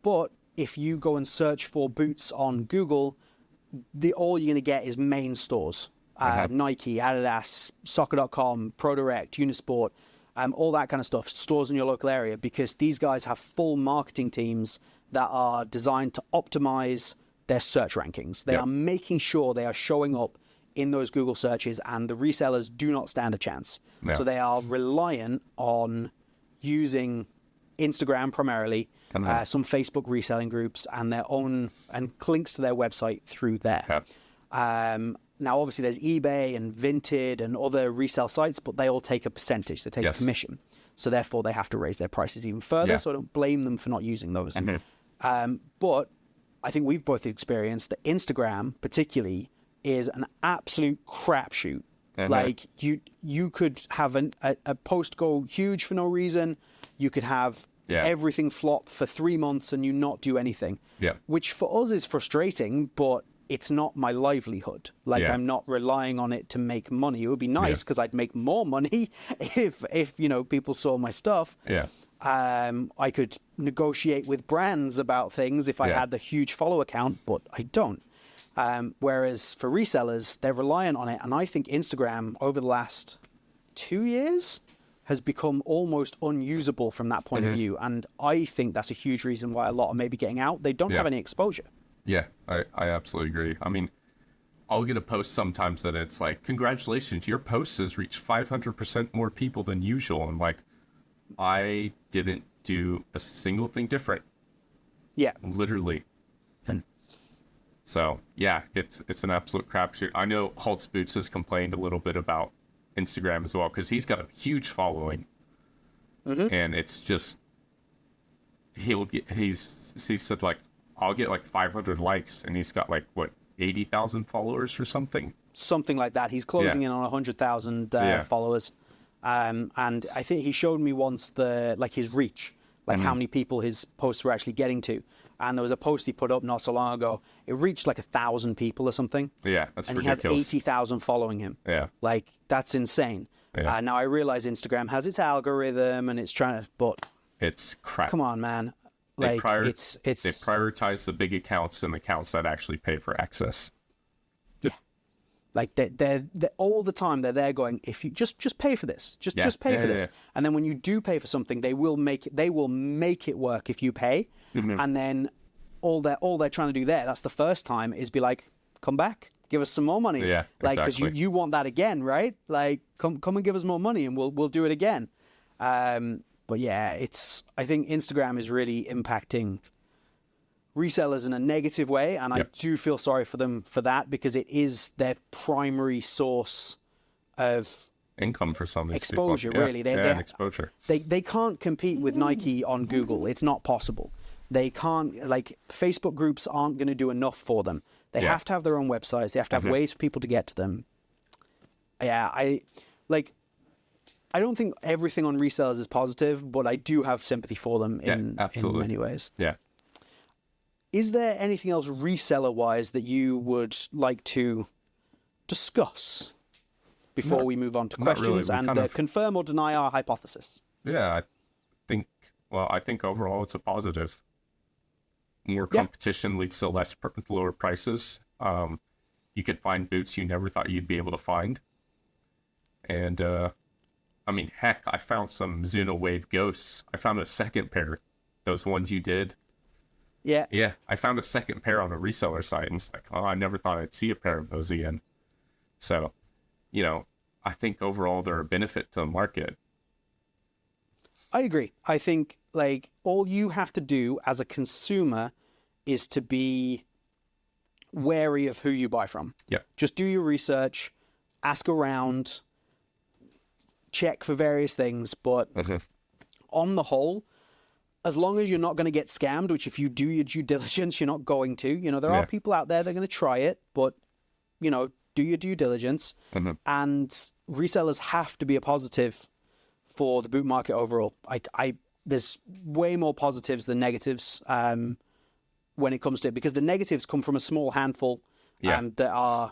But if you go and search for boots on Google, all you're going to get is main stores. Nike, Adidas, Soccer.com, ProDirect, Unisport, all that kind of stuff, stores in your local area, because these guys have full marketing teams that are designed to optimize their search rankings. They are making sure they are showing up in those Google searches, and the resellers do not stand a chance. So they are reliant on using Instagram primarily, some Facebook reselling groups, and their own, and links to their website through there. Now, obviously, there's eBay and Vinted and other resale sites, but they all take a percentage. They take a commission. So therefore, they have to raise their prices even further. So I don't blame them for not using those. But I think we've both experienced that Instagram, particularly, is an absolute crapshoot. Like you could have a post go huge for no reason. You could have everything flop for 3 months and you not do anything. Which for us is frustrating, but it's not my livelihood. Like I'm not relying on it to make money. It would be nice because I'd make more money if people saw my stuff. I could negotiate with brands about things if I had the huge follow account, but I don't. Whereas for resellers, they're reliant on it. And I think Instagram over the last 2 years has become almost unusable from that point of view. And I think that's a huge reason why a lot are maybe getting out. They don't have any exposure. Yeah, I absolutely agree. I mean, I'll get a post sometimes that it's like, congratulations, your post has reached 500% more people than usual. And like, I didn't do a single thing different. Literally. So yeah, it's an absolute crapshoot. I know Haltz Boots has complained a little bit about Instagram as well, because he's got a huge following, and it's just he said like, I'll get like 500 likes, and he's got like what 80,000 followers or something like that. He's closing in on 100,000 followers, and I think he showed me once his reach, like how many people his posts were actually getting to. And there was a post he put up not so long ago. It reached like 1,000 people or something. That's and ridiculous. And he has 80,000 following him. Like, that's insane. Now, I realize Instagram has its algorithm and it's trying to, but... It's crap. Come on, man. Like, they prioritize the big accounts and accounts that actually pay for access. Like they're all the time they're there going, if you just pay for this, just pay for this, and then when you do pay for something, they will make it work if you pay, and then all they're trying to do that's the first time is be like, come back, give us some more money, like because you want that again, right? Like come and give us more money and we'll do it again. But yeah, I think Instagram is really impacting resellers in a negative way, and I do feel sorry for them for that, because it is their primary source of income for some of these exposure people. Really. Exposure. They can't compete with Nike on Google. It's not possible. They can't, like, Facebook groups aren't going to do enough for them. They have to have their own websites. They have to have ways for people to get to them. I don't think everything on resellers is positive, but I do have sympathy for them in many ways. Is there anything else reseller-wise that you would like to discuss before we move on to questions and confirm or deny our hypothesis? I think overall it's a positive. More competition leads to lower prices. You could find boots you never thought you'd be able to find. And, I mean, heck, I found some Mizuno Wave Ghosts. I found a second pair, those ones you did. Yeah, I found a second pair on a reseller site, and it's like, oh, I never thought I'd see a pair of those again. So, I think overall they're a benefit to the market. I agree. I think, like, all you have to do as a consumer is to be wary of who you buy from. Just do your research, ask around, check for various things, but on the whole, as long as you're not going to get scammed, which if you do your due diligence, you're not going to. You know, there are people out there that are going to try it, but, you know, do your due diligence. And resellers have to be a positive for the boot market overall. There's way more positives than negatives when it comes to it, because the negatives come from a small handful that are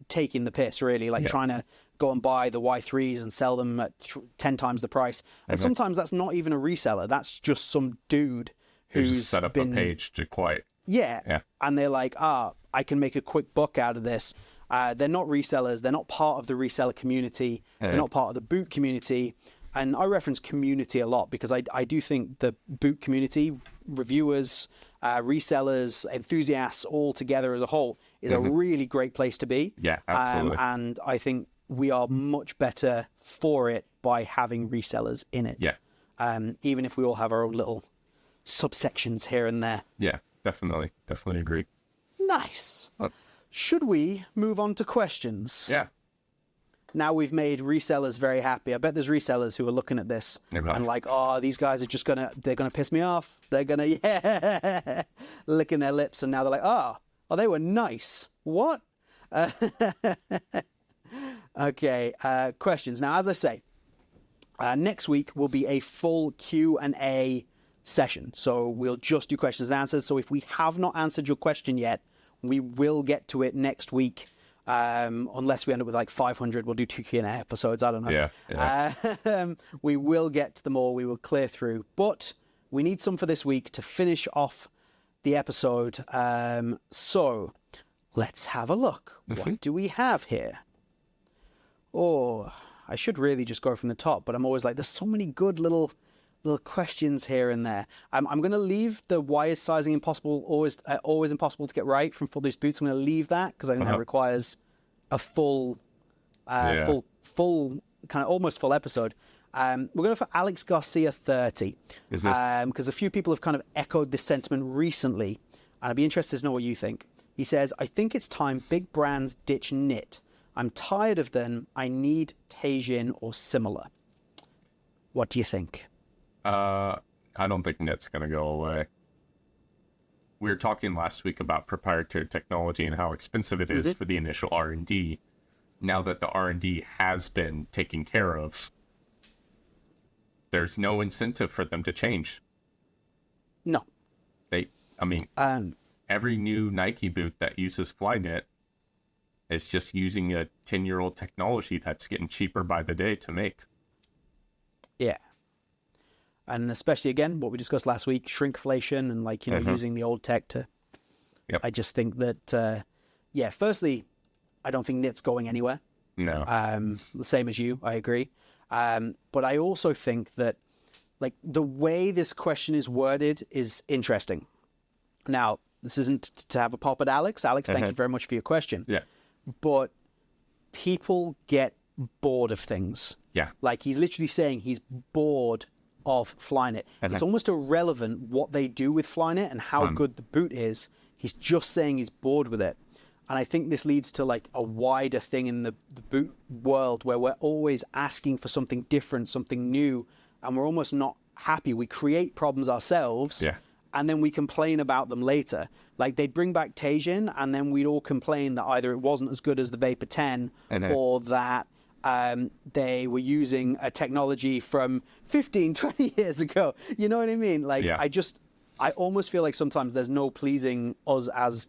taking the piss, really, like trying to go and buy the Y3s and sell them at 10 times the price. And sometimes that's not even a reseller. That's just some dude who's just set up a page to quiet. Yeah. And they're like, I can make a quick buck out of this. They're not resellers. They're not part of the reseller community. They're not part of the boot community. And I reference community a lot because I do think the boot community, reviewers, resellers, enthusiasts all together as a whole is a really great place to be. Yeah, absolutely. And I think we are much better for it by having resellers in it. Yeah. Even if we all have our own little subsections here and there. Yeah, definitely. Definitely agree. Nice. Should we move on to questions? Yeah. Now we've made resellers very happy. I bet there's resellers who are looking at this and like, oh, these guys are just they're gonna piss me off. They're gonna, licking their lips. And now they're like, oh, they were nice. What? Okay, questions. Now, as I say, next week will be a full Q&A session. So we'll just do questions and answers. So if we have not answered your question yet, we will get to it next week. Unless we end up with like 500, we'll do 2 Q&A episodes. I don't know. Yeah. We will get to them all. We will clear through. But we need some for this week to finish off the episode. So let's have a look. What do we have here? Oh, I should really just go from the top, but I'm always like, there's so many good little questions here and there. I'm going to leave the why is sizing impossible always impossible to get right from Full Loose Boots. I'm going to leave that because I think that requires a full kind of almost full episode. We're going for Alex Garcia 30 because a few people have kind of echoed this sentiment recently, and I'd be interested to know what you think. He says, I think it's time big brands ditch knit. I'm tired of them. I need Teijin or similar. What do you think? I don't think knit's going to go away. We were talking last week about proprietary technology and how expensive it is for the initial R&D. Now that the R&D has been taken care of, there's no incentive for them to change. No. Every new Nike boot that uses Flyknit is just using a 10-year-old technology that's getting cheaper by the day to make. Yeah. And especially, again, what we discussed last week, shrinkflation and using the old tech to... Yep. I just think that, firstly, I don't think knit's going anywhere. No. The same as you, I agree. But I also think that, the way this question is worded is interesting. Now, this isn't to have a pop at Alex. Alex, thank you very much for your question. Yeah. But people get bored of things. Yeah. He's literally saying he's bored of Flyknit. It's almost irrelevant what they do with Flyknit and how good the boot is. He's just saying he's bored with it. And I think this leads to a wider thing in the boot world where we're always asking for something different, something new, and we're almost not happy. We create problems ourselves. Yeah. And then we complain about them later. They'd bring back Teijin, and then we'd all complain that either it wasn't as good as the Vapor 10 or that they were using a technology from 15, 20 years ago. You know what I mean? I almost feel like sometimes there's no pleasing us as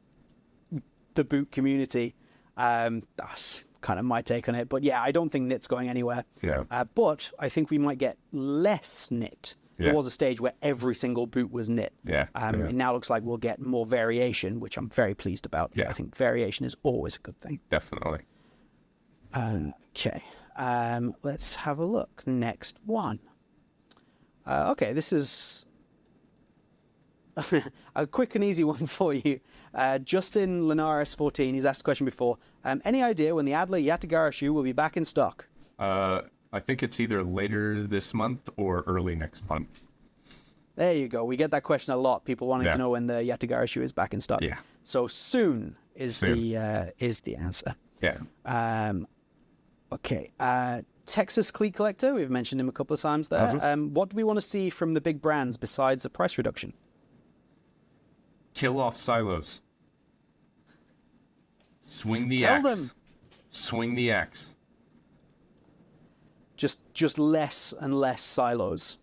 the boot community. That's kind of my take on it. But yeah, I don't think knit's going anywhere. Yeah. But I think we might get less knit. Yeah. There was a stage where every single boot was knit. Yeah. It now looks like we'll get more variation, which I'm very pleased about. Yeah. I think variation is always a good thing. Definitely. Okay. Let's have a look. Next one. Okay, this is a quick and easy one for you. Justin Linares 14, he's asked a question before. Any idea when the Adler Yatagara shoe will be back in stock? I think it's either later this month or early next month. There you go. We get that question a lot. People wanting to know when the Yatagara shoe is back in stock. Yeah. So soon is the answer. Yeah. Okay. Texas Cleat Collector, we've mentioned him a couple of times there. What do we want to see from the big brands besides a price reduction? Kill off silos. Swing the Tell X. them. Swing the X. Just less and less silos.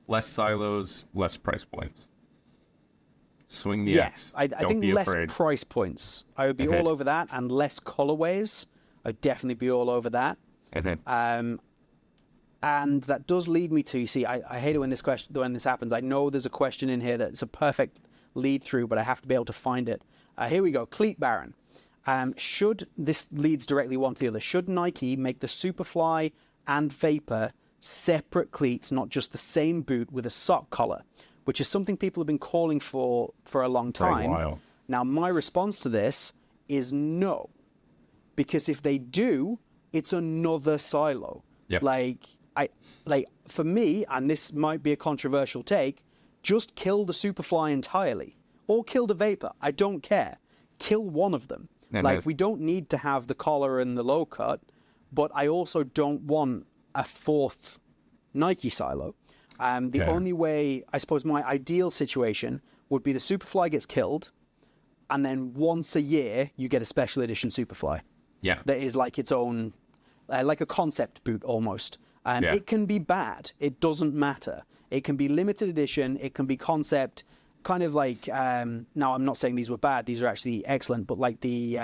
Less silos, less price points. Swing the Yeah, X. I Don't think be less afraid. price points. I would be all over that, and less colorways. I'd definitely be all over that. And that does lead me to, you see, I hate it when this happens. I know there's a question in here that's a perfect lead through, but I have to be able to find it. Here we go. Cleat Baron. This leads directly one to the other. Should Nike make the Superfly and Vapor separate cleats, not just the same boot with a sock collar, which is something people have been calling for a long time. For a while. Now, my response to this is no, because if they do, it's another silo. Yep. For me, and this might be a controversial take, just kill the Superfly entirely or kill the Vapor. I don't care. Kill one of them. We don't need to have the collar and the low cut, but I also don't want a fourth Nike silo. The only way, I suppose, my ideal situation would be the Superfly gets killed, and then once a year you get a special edition Superfly. Yeah. That is like its own, like a concept boot almost. It can be bad. It doesn't matter. It can be limited edition. It can be concept. Kind of like, now I'm not saying these were bad. These are actually excellent. But like the,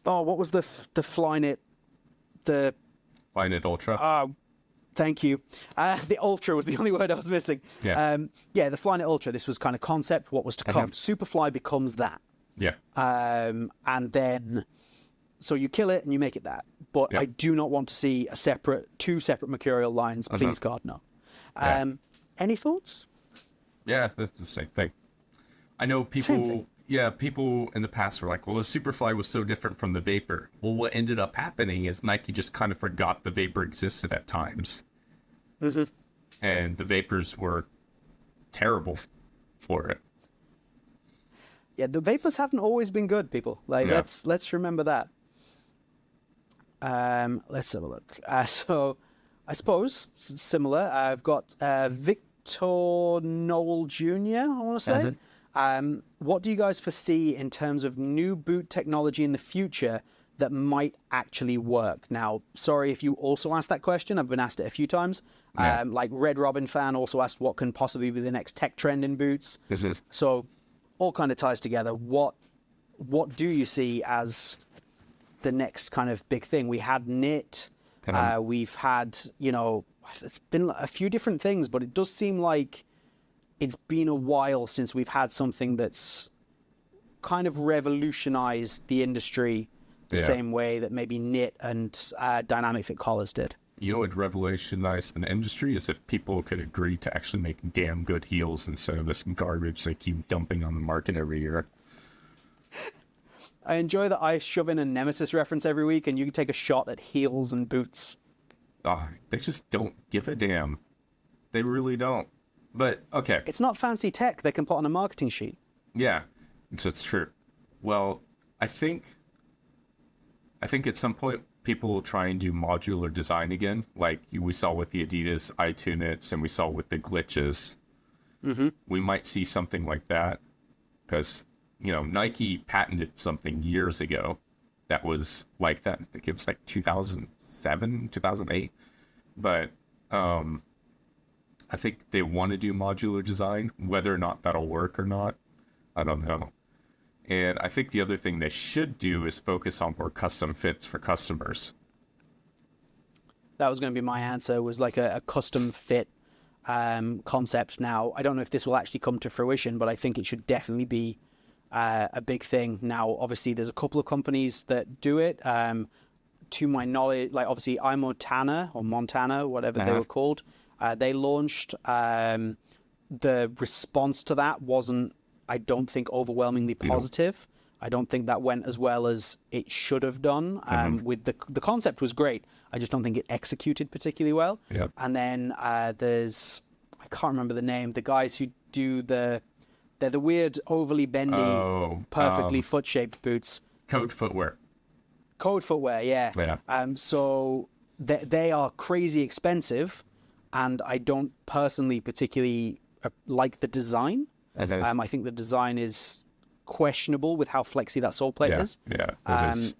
what was the Flyknit? The Flyknit Ultra. Thank you. The Ultra was the only word I was missing. Yeah. The Flyknit Ultra. This was kind of concept. What was to come? Superfly becomes that. Yeah. And then, so you kill it and you make it that. But I do not want to see two separate mercurial lines. Please, God, no. Any thoughts? Yeah, that's the same thing. I know people in the past were like, well, the Superfly was so different from the Vapor. Well, what ended up happening is Nike just kind of forgot the Vapor existed at times. And the Vapors were terrible for it. Yeah, the Vapors haven't always been good, people. Let's remember that. Let's have a look. So, I suppose, similar. I've got Victor Noel Jr., I want to say. What do you guys foresee in terms of new boot technology in the future that might actually work? Now, sorry if you also asked that question. I've been asked it a few times. Like Red Robin fan also asked what can possibly be the next tech trend in boots. So all kind of ties together. What do you see as the next kind of big thing? We had knit. We've had, it's been a few different things, but it does seem like it's been a while since we've had something that's kind of revolutionized the industry the same way that maybe knit and dynamic fit collars did. You know what revolutionized an industry is if people could agree to actually make damn good heels instead of this garbage they keep dumping on the market every year. I enjoy that I shove in a Nemesis reference every week and you can take a shot at heels and boots. They just don't give a damn. They really don't. But, okay. It's not fancy tech they can put on a marketing sheet. Yeah, it's true. Well, I think at some point people will try and do modular design again, like we saw with the Adidas iTunits and we saw with the glitches. We might see something like that because, Nike patented something years ago that was like that. I think it was like 2007, 2008. But I think they want to do modular design. Whether or not that'll work or not, I don't know. And I think the other thing they should do is focus on more custom fits for customers. That was going to be my answer, was like a custom fit concept. Now, I don't know if this will actually come to fruition, but I think it should definitely be a big thing. Now, obviously, there's a couple of companies that do it. To my knowledge, like obviously Montana, whatever they were called, they launched. The response to that wasn't, I don't think, overwhelmingly positive. I don't think that went as well as it should have done. With the concept was great. I just don't think it executed particularly well. Yep. And then there's, I can't remember the name, the guys who do they're the weird overly bendy, perfectly foot-shaped boots. Code footwear. Code footwear, yeah. Yeah. So they are crazy expensive, and I don't personally particularly like the design. I think the design is questionable with how flexy that sole plate is. Yeah, it is.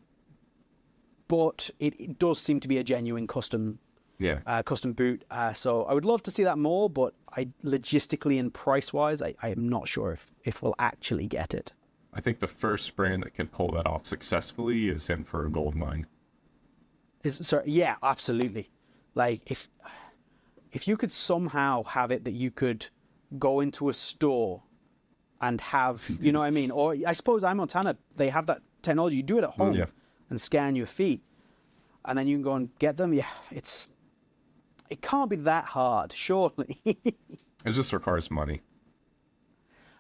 But it does seem to be a genuine custom boot. So I would love to see that more, but logistically and price-wise, I am not sure if we'll actually get it. I think the first brand that can pull that off successfully is in for a gold mine. Yeah, absolutely. Like, if you could somehow have it that you could go into a store and have, you know what I mean? Or I suppose Montana, they have that technology. You do it at home and scan your feet, and then you can go and get them. Yeah, it can't be that hard, surely. It just requires money.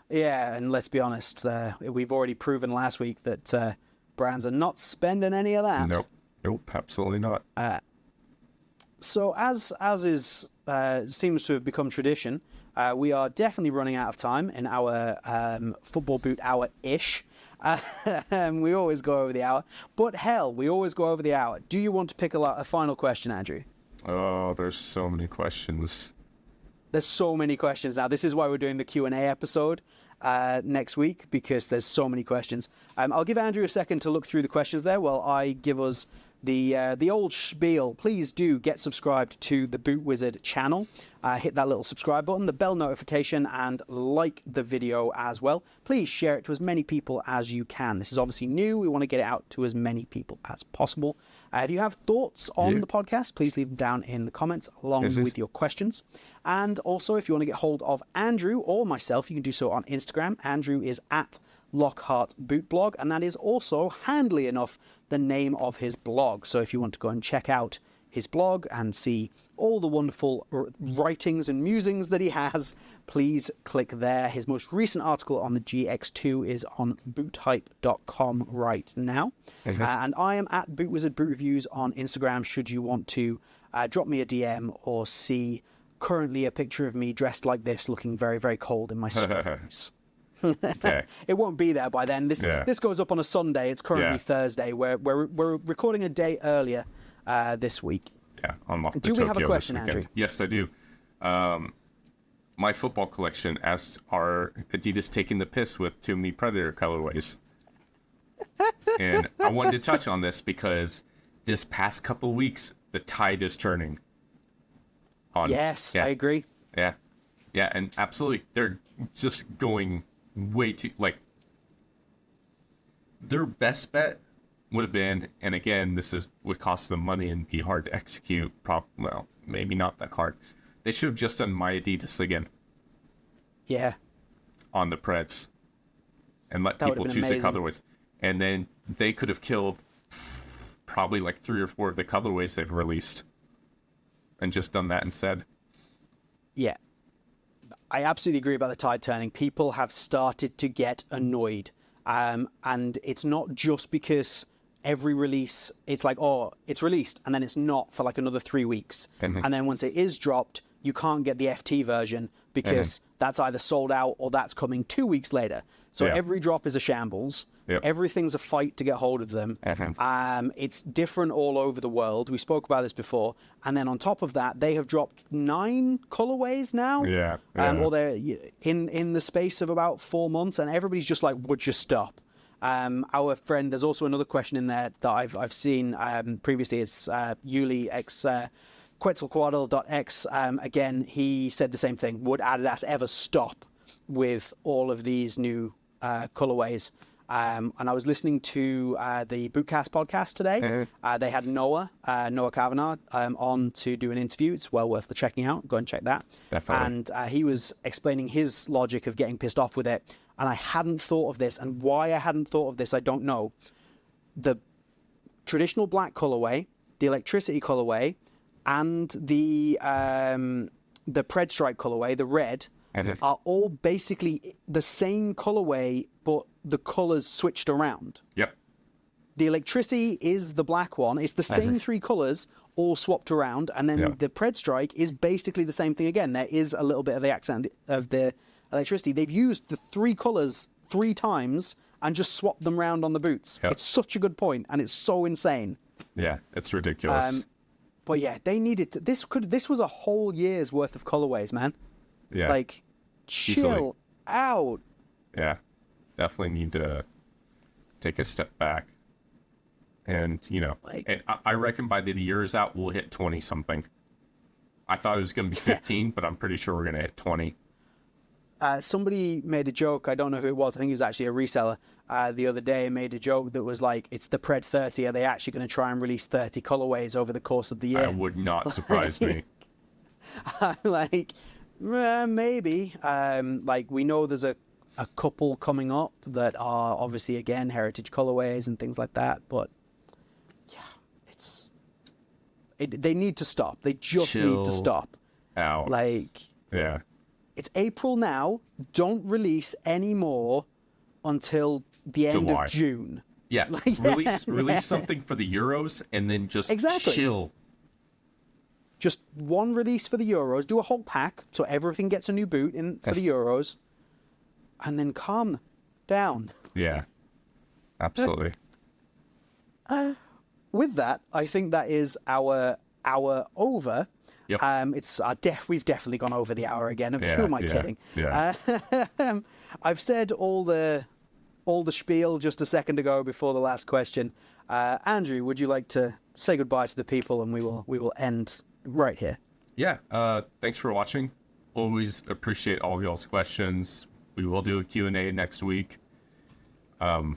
Yeah, and let's be honest, we've already proven last week that brands are not spending any of that. Nope, absolutely not. So as is seems to have become tradition, we are definitely running out of time in our football boot hour-ish. We always go over the hour, but hell, we always go over the hour. Do you want to pick a final question, Andrew? Oh, there's so many questions. There's so many questions now. This is why we're doing the Q&A episode next week, because there's so many questions. I'll give Andrew a second to look through the questions there while I give us the old spiel. Please do get subscribed to the Boot Wizard channel. Hit that little subscribe button, the bell notification, and like the video as well. Please share it to as many people as you can. This is obviously new. We want to get it out to as many people as possible. If you have thoughts on the podcast, please leave them down in the comments along with your questions. And also, if you want to get hold of Andrew or myself, you can do so on Instagram. Andrew is at Lockhart Boot Blog, and that is also, handily enough, the name of his blog. So if you want to go and check out his blog and see all the wonderful writings and musings that he has, please click there. His most recent article on the GX2 is on boothype.com right now. And I am at Boot Wizard Boot Reviews on Instagram, should you want to drop me a DM or see currently a picture of me dressed like this, looking very, very cold in my stories. Okay. It won't be there by then. This goes up on a Sunday. It's currently Thursday. We're recording a day earlier this week. Yeah, I'm off to Do we have a question, Andrew? Yes, I do. My football collection asks, are Adidas taking the piss with too many Predator colorways? And I wanted to touch on this because this past couple weeks, the tide is turning. Yes, I agree. Yeah, and absolutely, they're just going way too, their best bet would have been, and again, would cost them money and be hard to execute. Well, maybe not that hard. They should have just done My Adidas again. Yeah. On the Preds, and let people choose the colorways, and then they could have killed probably 3 or 4 of the colorways they've released, and just done that instead. Yeah. I absolutely agree about the tide turning. People have started to get annoyed. And it's not just because every release, it's like, oh, it's released, and then it's not for another 3 weeks. And then once it is dropped, you can't get the FT version because that's either sold out or that's coming 2 weeks later. So every drop is a shambles. Everything's a fight to get hold of them. It's different all over the world. We spoke about this before. And then on top of that, they have dropped 9 colorways now. Or they're in the space of about 4 months, and everybody's just like, would you stop? Our friend, there's also another question in there that I've seen previously. It's Yuli x Quetzalcoatl.x. Again, he said the same thing. Would Adidas ever stop with all of these new colorways? And I was listening to the Bootcast podcast today. They had Noah Kavanagh on to do an interview. It's well worth the checking out. Go and check that. Definitely. And he was explaining his logic of getting pissed off with it. And I hadn't thought of this. And why I hadn't thought of this, I don't know. The traditional black colorway, the electricity colorway, and the Pred Strike colorway, the red, are all basically the same colorway, but the colors switched around. Yep. The electricity is the black one. It's the same 3 colors all swapped around, and then the Pred Strike is basically the same thing again. There is a little bit of the accent of the electricity. They've used the 3 colors 3 times and just swapped them around on the boots. It's such a good point, and it's so insane. Yeah, it's ridiculous. But yeah, they needed to, this was a whole year's worth of colorways, man. Yeah. Like, chill out. Yeah. Definitely need to take a step back. And, you know, and I reckon by the year is out, we'll hit 20 something. I thought it was going to be 15, but I'm pretty sure we're going to hit 20. Somebody made a joke, I don't know who it was, I think it was actually a reseller, the other day made a joke that was like, it's the Pred 30, are they actually going to try and release 30 colorways over the course of the year? That would not surprise me. Like, maybe. Like, we know there's a couple coming up that are obviously, again, heritage colorways and things like that, but yeah, they need to stop. They just need to stop. Out. Like, yeah. It's April now. Don't release any more until the end July. of June. Yeah, Like, release something for the Euros and then just chill. Just one release for the Euros. Do a whole pack so everything gets a new boot in for the Euros, and then calm down. Yeah, absolutely. With that, I think that is our hour over. Yep. It's we've definitely gone over the hour again. Who am I kidding? Yeah. I've said all the spiel just a second ago before the last question. Andrew, would you like to say goodbye to the people, and we will end right here? Yeah. Thanks for watching. Always appreciate all of y'all's questions. We will do a Q&A next week. The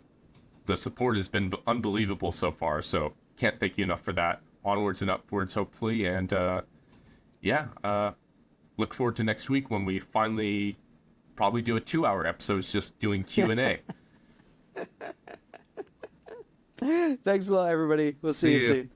support has been unbelievable so far, so can't thank you enough for that. Onwards and upwards, hopefully, and look forward to next week when we finally probably do a 2-hour episode just doing Q&A. Thanks a lot, everybody. We'll see you soon.